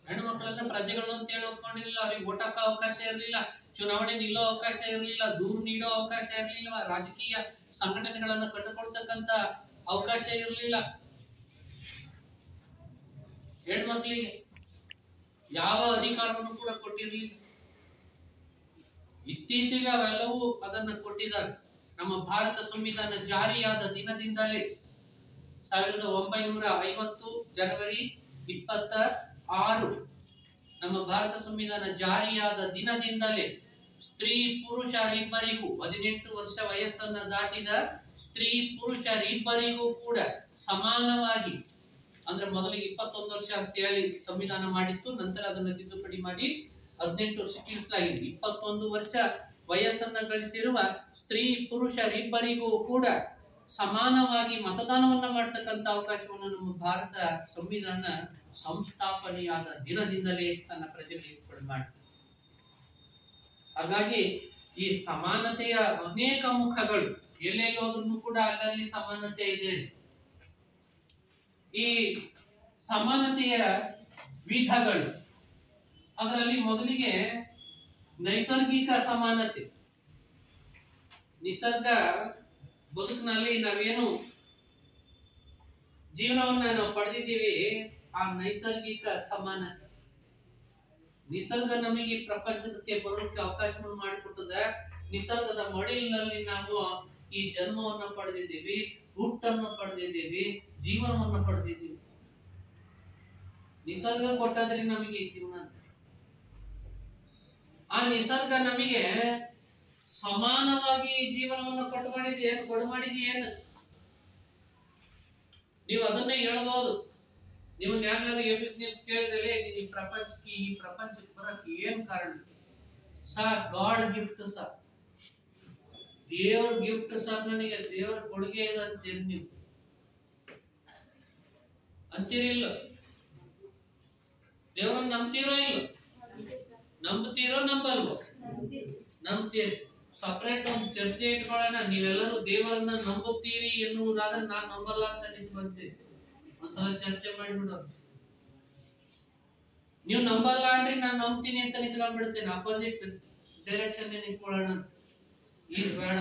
ಹೆಣ್ಣು ಮಕ್ಕಳನ್ನ ಪ್ರಜೆಗಳು ಅಂತ ಹೇಳಿ ಒಪ್ಕೊಂಡಿರಲಿಲ್ಲ. ಅವ್ರಿಗೆ ಓಟಕ್ಕ ಅವಕಾಶ ಇರಲಿಲ್ಲ, ಚುನಾವಣೆ ನಿಲ್ಲೋ ಅವಕಾಶ ಇರಲಿಲ್ಲ, ದೂರು ನೀಡೋ ಅವಕಾಶ ಇರಲಿಲ್ಲ, ರಾಜಕೀಯ ಸಂಘಟನೆಗಳನ್ನ ಕಟ್ಟಿಕೊಳ್ತಕ್ಕಂತ ಅವಕಾಶ ಇರಲಿಲ್ಲ. ಹೆಣ್ಮಕ್ಳಿಗೆ ಯಾವ ಅಧಿಕಾರವನ್ನು ಕೂಡ ಕೊಟ್ಟಿರಲಿಲ್ಲ. ಇತ್ತೀಚೆಗೆ ಅವೆಲ್ಲವೂ ಅದನ್ನ ಕೊಟ್ಟಿದ್ದಾರೆ. ನಮ್ಮ ಭಾರತ ಸಂವಿಧಾನ ಜಾರಿಯಾದ ದಿನದಿಂದಲೇ 1950 ಜನವರಿ 26 ನಮ್ಮ ಭಾರತ ಸಂವಿಧಾನ ಜಾರಿಯಾದ ದಿನದಿಂದಲೇ ಸ್ತ್ರೀ ಪುರುಷರಿಬ್ಬರಿಗೂ 18 ವರ್ಷ ವಯಸ್ಸನ್ನ ದಾಟಿದ ಸ್ತ್ರೀ ಪುರುಷರಿಬ್ಬರಿಗೂ ಕೂಡ ಸಮಾನವಾಗಿ ಅಂದ್ರೆ ಮೊದಲಿಗೆ 21 ವರ್ಷ ಅಂತ ಹೇಳಿ ಸಂವಿಧಾನ ಮಾಡಿತ್ತು, ನಂತರ ಅದನ್ನು ತಿದ್ದುಪಡಿ ಮಾಡಿ 18 ವರ್ಷಕ್ಕೆ ಇಳಿಸಲಾಗಿದೆ. 21 ವರ್ಷ ವಯಸ್ಸನ್ನ ಗಳಿಸಿರುವ ಸ್ತ್ರೀ ಪುರುಷರಿಬ್ಬರಿಗೂ ಕೂಡ ಸಮಾನವಾಗಿ ಮತದಾನವನ್ನ ಮಾಡತಕ್ಕಂತ ಅವಕಾಶವನ್ನು ನಮ್ಮ ಭಾರತ ಸಂವಿಧಾನ ಸಂಸ್ಥಾಪನೆಯಾದ ದಿನದಿಂದಲೇ ತನ್ನ ಪ್ರಜೆಗಳಿಗೆ ಕೊಡು ಮಾಡ್ತದೆ. ಹಾಗಾಗಿ ಈ ಸಮಾನತೆಯ ಅನೇಕ ಮುಖಗಳು ಎಲ್ಲೆಲ್ಲಿ ಹೋದ್ರೂ ಕೂಡ ಅಲ್ಲಲ್ಲಿ ಸಮಾನತೆ ಇದೆ. ಈ ಸಮಾನತೆಯ ವಿಧಗಳು, ಅದರಲ್ಲಿ ಮೊದಲಿಗೆ ನೈಸರ್ಗಿಕ ಸಮಾನತೆ. ನಿಸರ್ಗ ಬದುಕಿನಲ್ಲಿ ನಾವೇನು ಜೀವನವನ್ನ ನಾವು ಪಡೆದಿದ್ದೀವಿ, ಆ ನೈಸರ್ಗಿಕ ಸಮಾನತೆ. ನಿಸರ್ಗ ನಮಗೆ ಪ್ರಪಂಚಕ್ಕೆ ಬರೋಕೆ ಅವಕಾಶವನ್ನು ಮಾಡಿಕೊಟ್ಟದ. ನಿಸರ್ಗದ ಮಡಿಲಿನಲ್ಲಿ ನಾವು ಈ ಜನ್ಮವನ್ನ ಪಡೆದಿದ್ದೀವಿ, ಹುಟ್ಟನ್ನು ಪಡೆದಿದ್ದೀವಿ, ಜೀವನವನ್ನ ಪಡೆದಿದ್ದೀವಿ. ನಿಸರ್ಗ ಕೊಟ್ಟಾದ್ರೆ ನಮಗೆ ಈ ಜೀವನ. ಆ ನಿಸರ್ಗ ನಮಗೆ ಸಮಾನವಾಗಿ ಜೀವನವನ್ನು ಕೊಡು ಮಾಡಿದೆಯೇನು? ನೀವು ಅದನ್ನೇ ಹೇಳ್ಬಹುದು. ನೀವು ಯಾರು ಎಬಿಸ್ ನಿಲ್ಸ್ ಕೇಳಿದ್ರೆ ಈ ಪ್ರಪಂಚಕ್ಕೆ ಬರಕ್ಕೆ ಏನ್ ಕಾರಣ? ಸರ್, ಗಾಡ್ ಗಿಫ್ಟ್ ಸರ್, ದೇವ್ರ ಗಿಫ್ಟ್ ಸರ್, ನನಗೆ ದೇವ್ರ ಕೊಡುಗೆ ಇದೆ ಅಂತೀರಿ. ನೀವು ಅಂತೀರಿಲ್ಲ? ದೇವ್ರನ್ನ ನಂಬ್ತೀರೋ ಇಲ್ಲ? ನಂಬ್ತೀರೋ ನಂಬಲ್ವೋ? ನಂಬ್ತೀರಿ. ಸಪರೇಟ್ ಒಂದು ಚರ್ಚೆ ಇಟ್ಕೊಳ್ಳೋಣ. ನೀವೆಲ್ಲರೂ ದೇವರನ್ನ ನಂಬುತ್ತೀರಿ ಎನ್ನುವುದಾದ್ರೆ ನಾನು ನಂಬಲ್ಲ ಅಂತ ನಿಂತ್ಕೊಂತೀನಿ. ಒಂದ್ಸಲ ಚರ್ಚೆ ಮಾಡಿಬಿಡೋದು. ನೀವು ನಂಬಲ್ಲ ಅಂದ್ರೆ ನಾನು ನಂಬ್ತೀನಿ ಅಂತ ನಿಂತ್ಕೊಂಡ್ಬಿಡ್ತೇನೆ. Opposite direction ನಿಂತ್ಕೊಳ್ಳೋಣ. ಈಗ ಬೇಡ.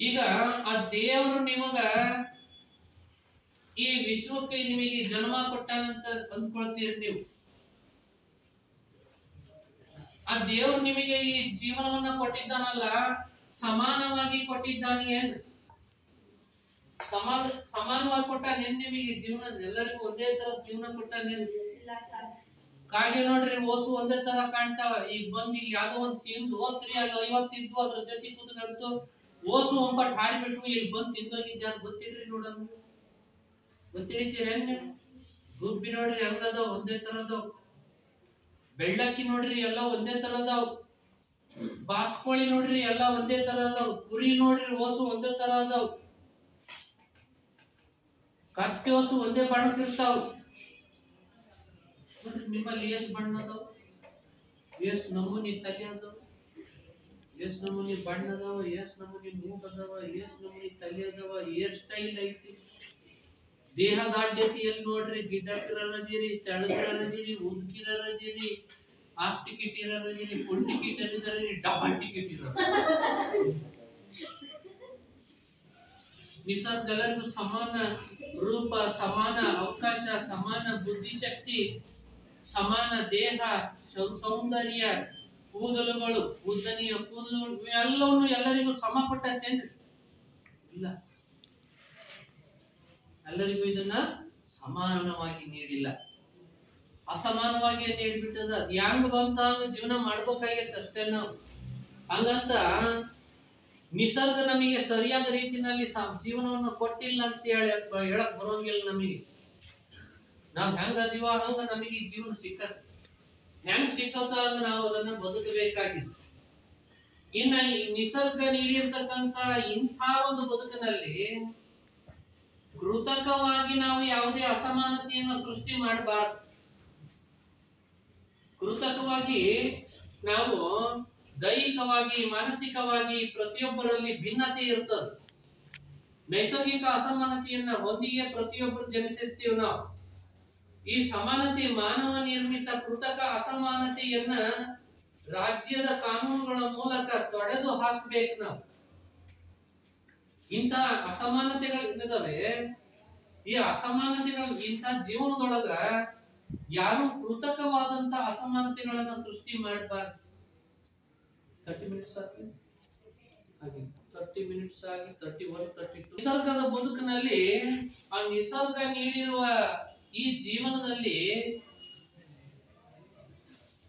ಈಗ ಆ ದೇವರು ನಿಮಗ ಈ ವಿಶ್ವಕ್ಕೆ ನಿಮಗೆ ಜನ್ಮ ಕೊಟ್ಟಾನಂತ ಅಂದ್ಕೊಳ್ತೀರಿ ನೀವು. ಆ ದೇವರು ನಿಮಗೆ ಈ ಜೀವನವನ್ನ ಕೊಟ್ಟಿದ್ದಾನಲ್ಲ, ಸಮಾನವಾಗಿ ಕೊಟ್ಟಿದ್ದಾನೆ. ಏನು ಸಮಾನವಾಗಿ ಕೊಟ್ಟಾನೇನ್ ನಿಮಗೆ ಜೀವನ? ಎಲ್ಲರಿಗೂ ಒಂದೇ ತರ ಜೀವನ ಕೊಟ್ಟಾನೇನ್? ಕಾಗೆ ನೋಡ್ರಿ, ಓಸು ಒಂದೇ ತರ ಕಾಣ್ತಾವ. ಈಗ ಬಂದ್ ಇಲ್ಲಿ ಯಾವ್ದೋ ಒಂದ್ ತಿಂದು ಹೋಗ್ರಿ, ಅಲ್ಲಿ 50 ಇದ್ವು, ಅದ್ರ ಜೊತೆ ಕೂತ್ಕಂತು ಓಸು ಒಂಬಟ್ಟು ಹಾರಿಬಿಟ್ವು, ಇಲ್ಲಿ ಬಂದ್ ತಿಂದೋಗಿದ್ದ ಯಾರು ಗೊತ್ತಿಡ್ರಿ? ನೋಡೋಣ, ಗೊತ್ತಿಡ್ತೀರೇನ್? ಗುಬ್ಬಿ ನೋಡ್ರಿ ಹಂಗದ, ಒಂದೇ ತರದವ್. ಬೆಳ್ಳಕ್ಕಿ ನೋಡ್ರಿ ಎಲ್ಲ ಒಂದೇ ತರದವ್. ಬಾತ್ಕೋಳಿ ನೋಡ್ರಿ ಎಲ್ಲ ಒಂದೇ ತರ ಅದಾವ್. ಕುರಿ ನೋಡ್ರಿ ಓಸು ಒಂದೇ ತರ ಅದಾವ್. ಕತ್ತೆ ಓಸು ಒಂದೇ ಬಣ್ಣಕ್ಕಿರ್ತಾವ. ನಿಮ್ಮಲ್ಲಿ ಎಷ್ಟು ಬಣ್ಣ ಅದಾವ? ಎಷ್ಟು ನಮೂನಿ ತಲೆ ಅದಾವ? ಎಷ್ಟು ನಮೂನಿ ಬಣ್ಣ ಅದಾವ? ಎಷ್ಟು ನಮೂನಿ ಮೂಗ್ ಅದಾವ? ಎಷ್ಟು ನಮೂನಿ ತಲೆ ಅದಾವ? ಹೇರ್ ಸ್ಟೈಲ್ ಐತಿ. ದೇಹ ದಾಢ್ಯತೆಯಲ್ಲಿ ನೋಡ್ರಿ, ಗಿಡ್ಡಕ್ಕಿರದಿರಿ, ತೆಳಗಿರದಿರಿ, ಉದ್ಕಿರದಿರಿ, ಹಾಫ್ ಟಿಕೆಟ್ ಇರದಿರಿ, ಫುಲ್ ಟಿಕೆಟ್ ಇರದಿರಿ, ಡಬಲ್ ಟಿಕೆಟ್ ಇರ. ನಿಸರ್ಗ ಎಲ್ಲರಿಗೂ ಸಮಾನ ರೂಪ, ಸಮಾನ ಅವಕಾಶ, ಸಮಾನ ಬುದ್ಧಿಶಕ್ತಿ, ಸಮಾನ ದೇಹ, ಸೌಂದರ್ಯ, ಕೂದಲುಗಳು, ಉದ್ದನೆಯ ಕೂದಲುಗಳು, ಎಲ್ಲವನ್ನು ಎಲ್ಲರಿಗೂ ಸಮ ಕೊಟ್ಟತ್ತೇನ್ರಿ? ಇಲ್ಲ, ಎಲ್ಲರಿಗೂ ಇದನ್ನ ಸಮಾನವಾಗಿ ನೀಡಿಲ್ಲ, ಅಸಮಾನವಾಗಿ ನೀಡಿಬಿಟ್ಟದ. ಅದ್ ಹೆಂಗ್ ಬಂತ ಹಂಗ ಜೀವನ ಮಾಡ್ಬೇಕಾಗೈತೆ ಅಷ್ಟೇ ನಾವು. ಹಂಗಂತ ನಿಸರ್ಗ ನಮಗೆ ಸರಿಯಾದ ರೀತಿಯಲ್ಲಿ ಜೀವನವನ್ನು ಕೊಟ್ಟಿಲ್ಲ ಅಂತ ಹೇಳಕ್ ಬರೋಂಗಿಲ್ಲ. ನಮಗೆ ನಾವ್ ಹೆಂಗ ಅದೀವ ಹಂಗ ನಮಗೆ ಈ ಜೀವನ ಸಿಕ್ಕತ್. ಹೆಂಗ್ ಸಿಕ್ಕತ್ತ ಹಂಗ ನಾವು ಅದನ್ನ ಬದುಕಬೇಕಾಗಿದೆ. ಇನ್ನ ಈ ನಿಸರ್ಗ ನೀಡಿರ್ತಕ್ಕಂತ ಇಂಥ ಒಂದು ಬದುಕಿನಲ್ಲಿ ಕೃತಕವಾಗಿ ನಾವು ಯಾವುದೇ ಅಸಮಾನತೆಯನ್ನು ಸೃಷ್ಟಿ ಮಾಡಬಾರದು. ಕೃತಕವಾಗಿ ನಾವು ದೈಹಿಕವಾಗಿ, ಮಾನಸಿಕವಾಗಿ ಪ್ರತಿಯೊಬ್ಬರಲ್ಲಿ ಭಿನ್ನತೆ ಇರ್ತದೆ. ನೈಸರ್ಗಿಕ ಅಸಮಾನತೆಯನ್ನ ಹೊಂದಿಯೇ ಪ್ರತಿಯೊಬ್ಬರು ಜನಿಸಿರ್ತೀವಿ ನಾವು. ಈ ಸಮಾನತೆ ಮಾನವ ನಿರ್ಮಿತ ಕೃತಕ ಅಸಮಾನತೆಯನ್ನ ರಾಜ್ಯದ ಕಾನೂನುಗಳ ಮೂಲಕ ತೊಡೆದು ಹಾಕಬೇಕು ನಾವು. ಇಂಥ ಅಸಮಾನತೆಗಳಿದ್ದಾವೆ. ಈ ಅಸಮಾನತೆಗಳು ಇಂಥ ಜೀವನದೊಳಗ ಯಾರು ಕೃತಕವಾದಂತ ಅಸಮಾನತೆಗಳನ್ನ ಸೃಷ್ಟಿ ಮಾಡಬಾರ್ದು. 30 ಮಿನಿಟ್ಸ್ ಆಗಿ 30 ಮಿನಿಟ್ಸ್ ಆಗಿ 31, 32. ನಿಸರ್ಗದ ಬದುಕಿನಲ್ಲಿ ಆ ನಿಸರ್ಗ ನೀಡಿರುವ ಈ ಜೀವನದಲ್ಲಿ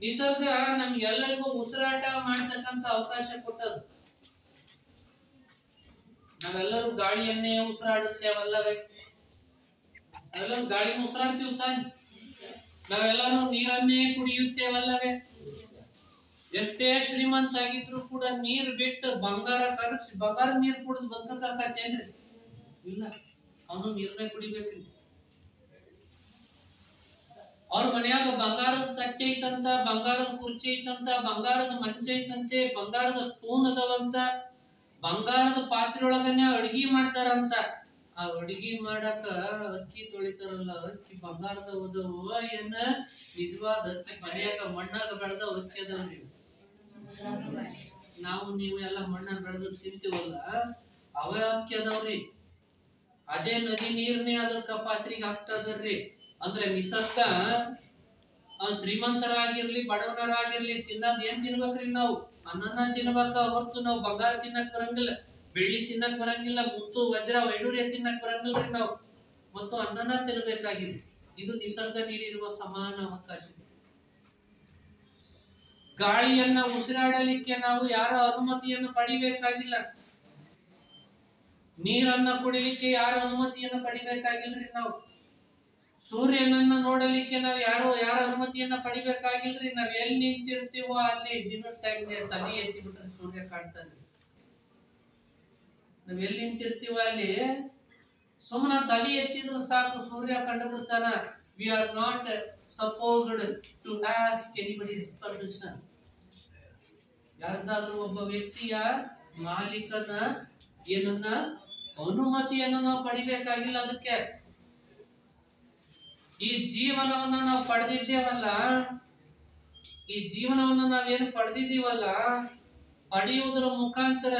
ನಿಸರ್ಗ ನಮ್ಗೆಲ್ಲರಿಗೂ ಉಸಿರಾಟ ಮಾಡತಕ್ಕಂತ ಅವಕಾಶ ಕೊಟ್ಟದು. ನಾವೆಲ್ಲರೂ ಗಾಳಿಯನ್ನೇ ಉಸಿರಾಡುತ್ತೇವಲ್ಲವೇ? ನಾವೆಲ್ಲ ಗಾಳಿ ಉಸಿರಾಡ್ತೀವಿ ತಾನೆ, ನಾವೆಲ್ಲರೂ ನೀರನ್ನೇ ಕುಡಿಯುತ್ತೇವಲ್ಲವೇ? ಎಷ್ಟೇ ಶ್ರೀಮಂತ ಆಗಿದ್ರು ಕೂಡ ನೀರು ಬಿಟ್ಟು ಬಂಗಾರ ಖರ್ಚು ಬಂಗಾರ ನೀರು ಕುಡಿದು ಬದುಕಕ್ಕೇನ್ರಿ? ಇಲ್ಲ, ಅವನು ನೀರನ್ನೇ ಕುಡಿಬೇಕ್ರಿ. ಅವ್ರ ಮನ್ಯಾಗ ಬಂಗಾರದ ತಟ್ಟೆ ಐತಂತ, ಬಂಗಾರದ ಕುರ್ಚಿ ಐತಂತ, ಬಂಗಾರದ ಮಂಚ ಐತಂತೆ, ಬಂಗಾರದ ಸ್ಪೂನ್ ಅದಾವಂತ, ಬಂಗಾರದ ಪಾತ್ರೆ ಒಳಗನೆ ಅಡ್ಗಿ ಮಾಡ್ತಾರಂತ. ಆ ಅಡ್ಗಿ ಮಾಡಾಕ ಅಕ್ಕಿ ತೊಳಿತಾರಲ್ಲ, ಅಕ್ಕಿ ಬಂಗಾರದ ಓದವು ಏನ ನಿಜವಾದ ಅಕ್ಕಿ ಮನ್ಯಾಗ ಮಣ್ಣಾಗ ಬೆಳೆದ ಅಕ್ಕಿ ಅದಾವ್ರಿ? ನಾವು ನೀವು ಎಲ್ಲ ಮಣ್ಣಾಗ ಬೆಳೆದ ತಿಂತೀವಲ್ಲ, ಅವ ಅಕ್ಕಿ ಅದಾವ್ರಿ. ಅದೇ ನದಿ ನೀರ್ನೇ ಅದ್ರ ಪಾತ್ರೆಗೆ ಹಾಕ್ತದರ್ರಿ. ಅಂದ್ರೆ ನಿಸರ್ಗ ಶ್ರೀಮಂತರಾಗಿರ್ಲಿ ಬಡವನರಾಗಿರ್ಲಿ ತಿನ್ನೋದ್ ಏನ್ ತಿನ್ಬೇಕ್ರಿ? ನಾವು ಅನ್ನನ ತಿನ್ಬೇಕ ಹೊರತು ನಾವು ಬಂಗಾರ ತಿನ್ನಕ್ ಬರಂಗಿಲ್ಲ, ಬೆಳ್ಳಿ ತಿನ್ನಕ್ ಬರಂಗಿಲ್ಲ, ಮುತ್ತು ವಜ್ರ ವೈಡೂರ್ಯ ತಿನ್ನಕ್ ಬರಂಗಿಲ್ರಿ. ನಾವು ಮತ್ತು ಅನ್ನನ ತಿನ್ಬೇಕಾಗಿದೆ. ಇದು ನಿಸರ್ಗ ನೀಡಿರುವ ಸಮಾನ ಅವಕಾಶ. ಗಾಳಿಯನ್ನ ಉಸಿರಾಡಲಿಕ್ಕೆ ನಾವು ಯಾರ ಅನುಮತಿಯನ್ನು ಪಡಿಬೇಕಾಗಿಲ್ಲ, ನೀರನ್ನ ಕುಡಿಲಿಕ್ಕೆ ಯಾರ ಅನುಮತಿಯನ್ನು ಪಡಿಬೇಕಾಗಿಲ್ರಿ. ನಾವು ಸೂರ್ಯನನ್ನ ನೋಡಲಿಕ್ಕೆ ನಾವು ಯಾರ ಅನುಮತಿಯನ್ನ ಪಡಿಬೇಕಾಗಿಲ್ರಿ. ನಾವ್ ಎಲ್ಲಿ ನಿಂತಿರ್ತೀವೋ ಅಲ್ಲಿ ದಿನದ ಟೈಮ್ಗೆ ತಲೆ ಎತ್ತಿ ಬಿಟ್ರೆ ಸೂರ್ಯ ಕಾಣ್ತಾನೆ. ನಾವ್ ಎಲ್ಲಿ ನಿಂತಿರ್ತೀವೋ ಅಲ್ಲಿ ಸುಮ್ಮನೆ ತಲೆ ಎತ್ತಿದ್ರು ಸಾಕು ಸೂರ್ಯ ಕಂಡು ಬಿಡ್ತಾನ. We are not supposed to ask anybody's permission. ಯಾರ್ದಾದ್ರೂ ಒಬ್ಬ ವ್ಯಕ್ತಿಯ ಮಾಲೀಕನ ಏನನ್ನ ಅನುಮತಿಯನ್ನು ನಾವು ಪಡಿಬೇಕಾಗಿಲ್ಲ. ಅದಕ್ಕೆ ಈ ಜೀವನವನ್ನ ನಾವು ಪಡೆದಿದ್ದೇವಲ್ಲ, ಈ ಜೀವನವನ್ನ ನಾವೇನು ಪಡೆದಿದ್ದೀವಲ್ಲ, ಪಡೆಯುವುದರ ಮುಖಾಂತರ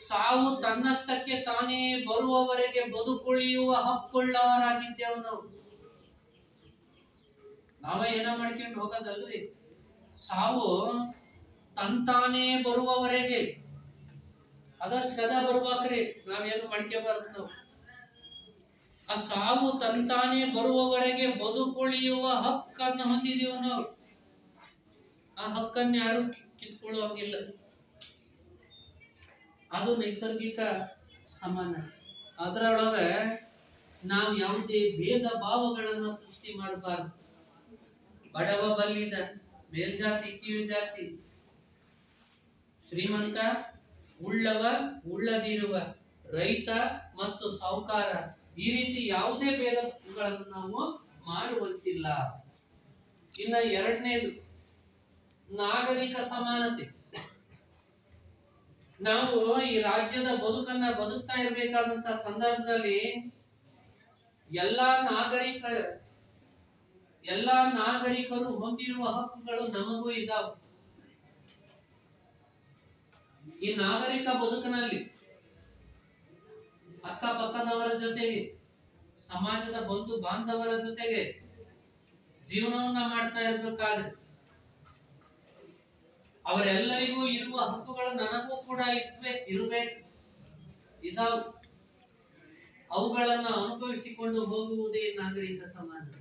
ಸಾವು ತನ್ನಷ್ಟಕ್ಕೆ ತಾನೇ ಬರುವವರೆಗೆ ಬದುಕುಳಿಯುವ ಹಕ್ಕುಳ್ಳವರಾಗಿದ್ದೇವೆ. ನಾವೇ ಏನೋ ಮಾಡ್ಕೊಂಡು ಹೋಗೋದಲ್ರಿ. ಸಾವು ತಂತಾನೇ ಬರುವವರೆಗೆ ಅದಷ್ಟು ಗದ ಬರ್ಬೇಕ್ರಿ. ನಾವೇನು ಮಾಡ್ಕೋಬಾರ್ದು. ನಾವು ಆ ಸಾವು ತಂತಾನೇ ಬರುವವರೆಗೆ ಬದುಕುಳಿಯುವ ಹಕ್ಕನ್ನು ಹೊಂದಿದೀವಿ. ನಾವು ಆ ಹಕ್ಕನ್ನು ಯಾರು ಕಿತ್ಕೊಳ್ಳುವಂಗಿಲ್ಲ. ಅದು ನೈಸರ್ಗಿಕ ಸಮಾನತೆ. ಅದರೊಳಗ ನಾವು ಯಾವುದೇ ಭೇದ ಭಾವಗಳನ್ನು ಸೃಷ್ಟಿ ಮಾಡಬಾರ್ದು. ಬಡವ ಬಲ್ಲಿದ, ಮೇಲ್ಜಾತಿ ಕೀಳ್ಜಾತಿ, ಶ್ರೀಮಂತ ಉಳ್ಳವ ಉಳ್ಳದಿರುವ, ರೈತ ಮತ್ತು ಸಾಹುಕಾರ, ಈ ರೀತಿ ಯಾವುದೇ ಭೇದಗಳನ್ನು ನಾವು ಮಾಡುವಂತಿಲ್ಲ. ಇನ್ನ ಎರಡನೇದು ನಾಗರಿಕ ಸಮಾನತೆ. ನಾವು ಈ ರಾಜ್ಯದ ಬದುಕನ್ನ ಬದುಕ್ತಾ ಇರಬೇಕಾದಂತ ಸಂದರ್ಭದಲ್ಲಿ ಎಲ್ಲಾ ನಾಗರಿಕರು ಹೊಂದಿರುವ ಹಕ್ಕುಗಳು ನಮಗೂ ಇದಾವೆ. ಈ ನಾಗರಿಕ ಬದುಕಿನಲ್ಲಿ ಅಕ್ಕಪಕ್ಕದವರ ಜೊತೆಗೆ, ಸಮಾಜದ ಬಂಧು ಬಾಂಧವರ ಜೊತೆಗೆ ಜೀವನವನ್ನ ಮಾಡ್ತಾ ಇರ್ಬೇಕಾದ್ರೆ ಅವರೆಲ್ಲರಿಗೂ ಇರುವ ಹಕ್ಕುಗಳು ನನಗೂ ಕೂಡ ಇದಾವೆ. ಅವುಗಳನ್ನ ಅನುಭವಿಸಿಕೊಂಡು ಹೋಗುವುದೇ ನಾಗರಿಕ ಸಮಾನತೆ.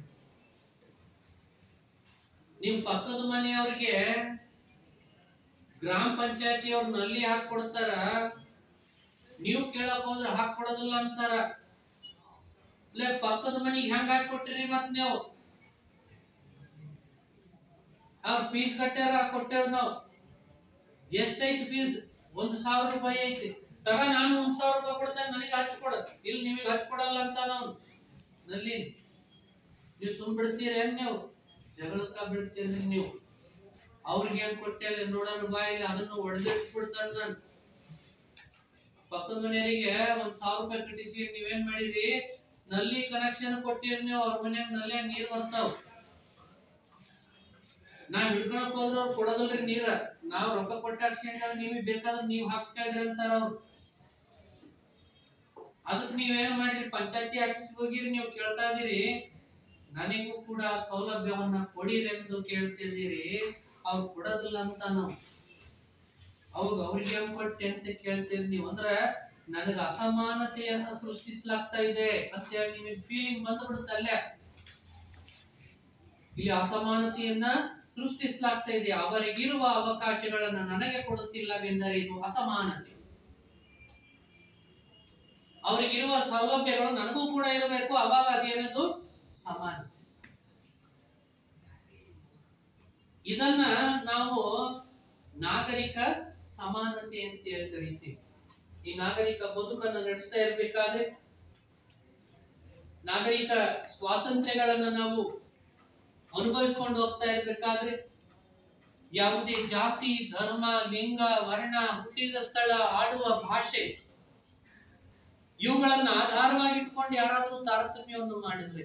ನಿಮ್ ಪಕ್ಕದ ಮನೆಯವ್ರಿಗೆ ಗ್ರಾಮ ಪಂಚಾಯತಿ ಅವ್ರ ನಲ್ಲಿ ಹಾಕೊಡ್ತಾರ, ನೀವು ಕೇಳಕ್ ಹೋದ್ರೆ ಹಾಕೊಡೋದಿಲ್ಲ ಅಂತಾರ. ಇಲ್ಲ ಪಕ್ಕದ ಮನಿಗೆ ಹೆಂಗ ಹಾಕೊಟ್ರಿ? ಮತ್ ನೀವು ಅವ್ರ ಫೀಸ್ ಕಟ್ಟ್ಯಾರ, ಕೊಟ್ಟೇವ್ ನಾವು. ಎಷ್ಟೈತಿ ಫೀಸ್? 1,000 ರೂಪಾಯಿ ಐತಿ. ತಗ ನಾನು 1,000 ರೂಪಾಯಿ ಕೊಡ್ತೇನೆ, ನನಗೆ ಹಚ್ಕೊಡ. ಇಲ್ಲಿ ನಿಮಗೆ ಹಚ್ಕೊಡಲ್ಲ ಅಂತ ನಾವು ನಲ್ಲಿ. ನೀವು ಸುಮ್ ಬಿಡ್ತೀರೇನ್? ನೀವು ಜಗಳಕ್ಕ ಬಿಡ್ತೀರಿ. ನೀವು ಅವ್ರಿಗೆ ಏನ್ ಕೊಟ್ಟೆ ನೋಡೋಣ ಬಾಯಿಗೆ, ಅದನ್ನು ಹೊಡೆದಿಟ್ಬಿಡ್ತಾರ. ನಾನು ಪಕ್ಕದ ಮನೆಯವರಿಗೆ 1,000 ರೂಪಾಯಿ ಕಟ್ಟಿಸಿ ನೀವೇನ್ ಮಾಡಿರಿ? ನಲ್ಲಿ ಕನೆಕ್ಷನ್ ಕೊಟ್ಟಿರಿ. ನೀವು ಅವ್ರ ಮನ್ಯಾಗ ನಲ್ಲೇ ನೀರ್ ಬರ್ತಾವ. ನಾವ್ ಹಿಡ್ಕೊಳಕ್ ಹೋದ್ರ ಅವ್ರು ಕೊಡೋದಲ್ರಿ ನೀರ. ನಾವ್ ರೊಕ್ಕ ಕೊಟ್ಟಾಡ್ಸ್ಕೊಂಡ್ರ ನೀವ್ ಬೇಕಾದ್ರೆ ನೀವ್ ಹಾಕ್ಸ್ಕೊಳ್ರಿ ಅಂತಾರ ಅವ್ರು. ಅದಕ್ ನೀವೇನ್ ಮಾಡಿರಿ? ಪಂಚಾಯತಿ ಆಫೀಸ್ ಹೋಗಿರಿ, ನೀವು ಕೇಳ್ತಾ ಇದೀರಿ ನನಗೂ ಕೂಡ ಸೌಲಭ್ಯವನ್ನ ಕೊಡಿರಿ ಎಂದು ಕೇಳ್ತಿದ್ದೀರಿ. ಅವ್ರು ಕೊಡೋದಿಲ್ಲ ಅಂತ ನಾವು ಅವಾಗ ಅವ್ರಿಗೆ ಏನ್ ಕೊಟ್ಟೆ ಅಂತ ಕೇಳ್ತೀರಿ ನೀವು. ಅಂದ್ರೆ ನನಗ ಅಸಮಾನತೆಯನ್ನ ಸೃಷ್ಟಿಸಲಾಗ್ತಾ ಇದೆ ಅಂತ ಹೇಳಿ ನಿಮಗೆ ಫೀಲಿಂಗ್ ಬಂದ್ಬಿಡುತ್ತಲ್ಲೇ. ಇಲ್ಲಿ ಅಸಮಾನತೆಯನ್ನ ಸೃಷ್ಟಿಸಲಾಗ್ತಾ ಇದೆ. ಅವರಿಗಿರುವ ಅವಕಾಶಗಳನ್ನ ನನಗೆ ಕೊಡುತ್ತಿಲ್ಲವೆಂದರೆ ಇದು ಅಸಮಾನತೆ. ಅವರಿಗಿರುವ ಸೌಲಭ್ಯಗಳು ನನಗೂ ಕೂಡ ಇರಬೇಕು. ಅವಾಗ ಅದೇನದು ಸಮಾನ. ಇದನ್ನ ನಾವು ನಾಗರಿಕ ಸಮಾನತೆ ಅಂತ ಹೇಳಿ ಕರೀತೀವಿ. ಈ ನಾಗರಿಕ ಬದುಕನ್ನು ನಡೆಸ್ತಾ ಇರ್ಬೇಕಾದ್ರೆ, ನಾಗರಿಕ ಸ್ವಾತಂತ್ರ್ಯಗಳನ್ನ ನಾವು ಅನುಭವಿಸ್ಕೊಂಡು ಹೋಗ್ತಾ ಇರ್ಬೇಕಾದ್ರೆ, ಯಾವುದೇ ಜಾತಿ, ಧರ್ಮ, ಲಿಂಗ, ವರ್ಣ, ಹುಟ್ಟಿದ ಸ್ಥಳ, ಆಡುವ ಭಾಷೆ ಇವುಗಳನ್ನ ಆಧಾರವಾಗಿ ಇಟ್ಕೊಂಡು ಯಾರಾದ್ರೂ ತಾರತಮ್ಯವನ್ನು ಮಾಡಿದ್ರೆ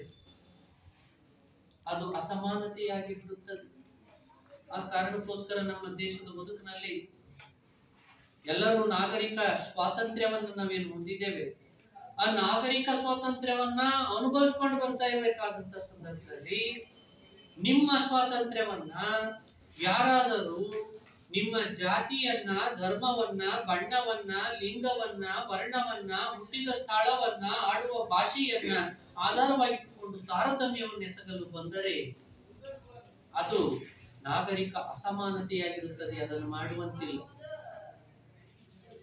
ಅದು ಅಸಮಾನತೆಯಾಗಿ ಬಿಡುತ್ತದೆ. ಆ ಕಾರಣಕ್ಕೋಸ್ಕರ ನಮ್ಮ ದೇಶದ ಬದುಕಿನಲ್ಲಿ ಎಲ್ಲರೂ ನಾಗರಿಕ ಸ್ವಾತಂತ್ರ್ಯವನ್ನ ನಾವೇನು ಹೊಂದಿದ್ದೇವೆ, ಆ ನಾಗರಿಕ ಸ್ವಾತಂತ್ರ್ಯವನ್ನ ಅನುಭವಿಸ್ಕೊಂಡು ಬರ್ತಾ ಇರಬೇಕಾದಂತ ಸಂದರ್ಭದಲ್ಲಿ ನಿಮ್ಮ ಸ್ವಾತಂತ್ರ್ಯವನ್ನ ಯಾರಾದರೂ ನಿಮ್ಮ ಜಾತಿಯನ್ನ, ಧರ್ಮವನ್ನ, ಬಣ್ಣವನ್ನ, ಲಿಂಗವನ್ನ, ವರ್ಣವನ್ನ, ಹುಟ್ಟಿದ ಸ್ಥಳವನ್ನ, ಆಡುವ ಭಾಷೆಯನ್ನ ಆಧಾರವಾಗಿಟ್ಟುಕೊಂಡು ತಾರತಮ್ಯವನ್ನು ಎಸಗಲು ಬಂದರೆ ಅದು ನಾಗರಿಕ ಅಸಮಾನತೆಯಾಗಿರುತ್ತದೆ. ಅದನ್ನು ಮಾಡುವಂತಿಲ್ಲ.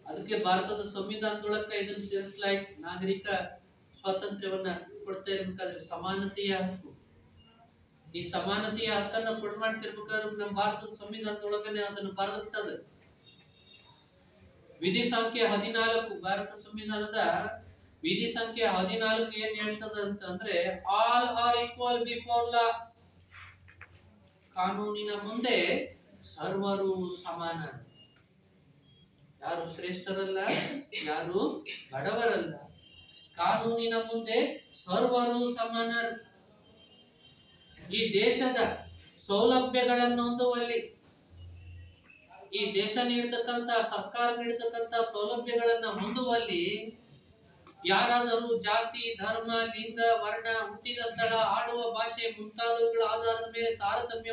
ಅದಕ್ಕೆ ಭಾರತದ ಸಂವಿಧಾನದೊಳಗ ಇದನ್ನು ಸೇರಿಸಲಾಯಿತು. ನಾಗರಿಕ ಸ್ವಾತಂತ್ರ್ಯವನ್ನ ಕೊಡ್ತಾ ಇರ್ಬೇಕಾದ್ರೆ ಸಮಾನತೆಯ ಹಕ್ಕು. ಈ ಸಮಾನತೆಯ ಹಕ್ಕನ್ನ ಕೊಡ್ ಮಾಡ್ತಿರ್ಬೇಕಾದ್ರೆ ನಮ್ಮ ಭಾರತದ ಸಂವಿಧಾನದೊಳಗನೆ ಅದನ್ನು ಬರೆದಿರ್ತದೆ. ವಿಧಿ ಸಂಖ್ಯೆ 14, ಭಾರತ ಸಂವಿಧಾನದ ವಿಧಿ ಸಂಖ್ಯೆ 14 ಏನ್ ಹೇಳ್ತದ ಅಂತಂದ್ರೆ, all are equal before law. ಕಾನೂನಿನ ಮುಂದೆ ಸರ್ವರು ಸಮಾನ. ಯಾರು ಶ್ರೇಷ್ಠರಲ್ಲ, ಯಾರು ಬಡವರಲ್ಲ. ಕಾನೂನಿನ ಮುಂದೆ ಸರ್ವರು ಸಮಾನರು. ಈ ದೇಶದ ಸೌಲಭ್ಯಗಳನ್ನು ಹೊಂದುವಲ್ಲಿ, ಈ ದೇಶ ನೀಡತಕ್ಕಂತ, ಸರ್ಕಾರ ನೀಡತಕ್ಕಂತ ಸೌಲಭ್ಯಗಳನ್ನ ಹೊಂದುವಲ್ಲಿ ಯಾರಾದರೂ ಜಾತಿ, ಧರ್ಮ, ಲಿಂಗ, ವರ್ಣ, ಹುಟ್ಟಿದ ಸ್ಥಳ, ಆಡುವ ಭಾಷೆ ಮುಂತಾದವುಗಳ ಆಧಾರದ ಮೇಲೆ ತಾರತಮ್ಯ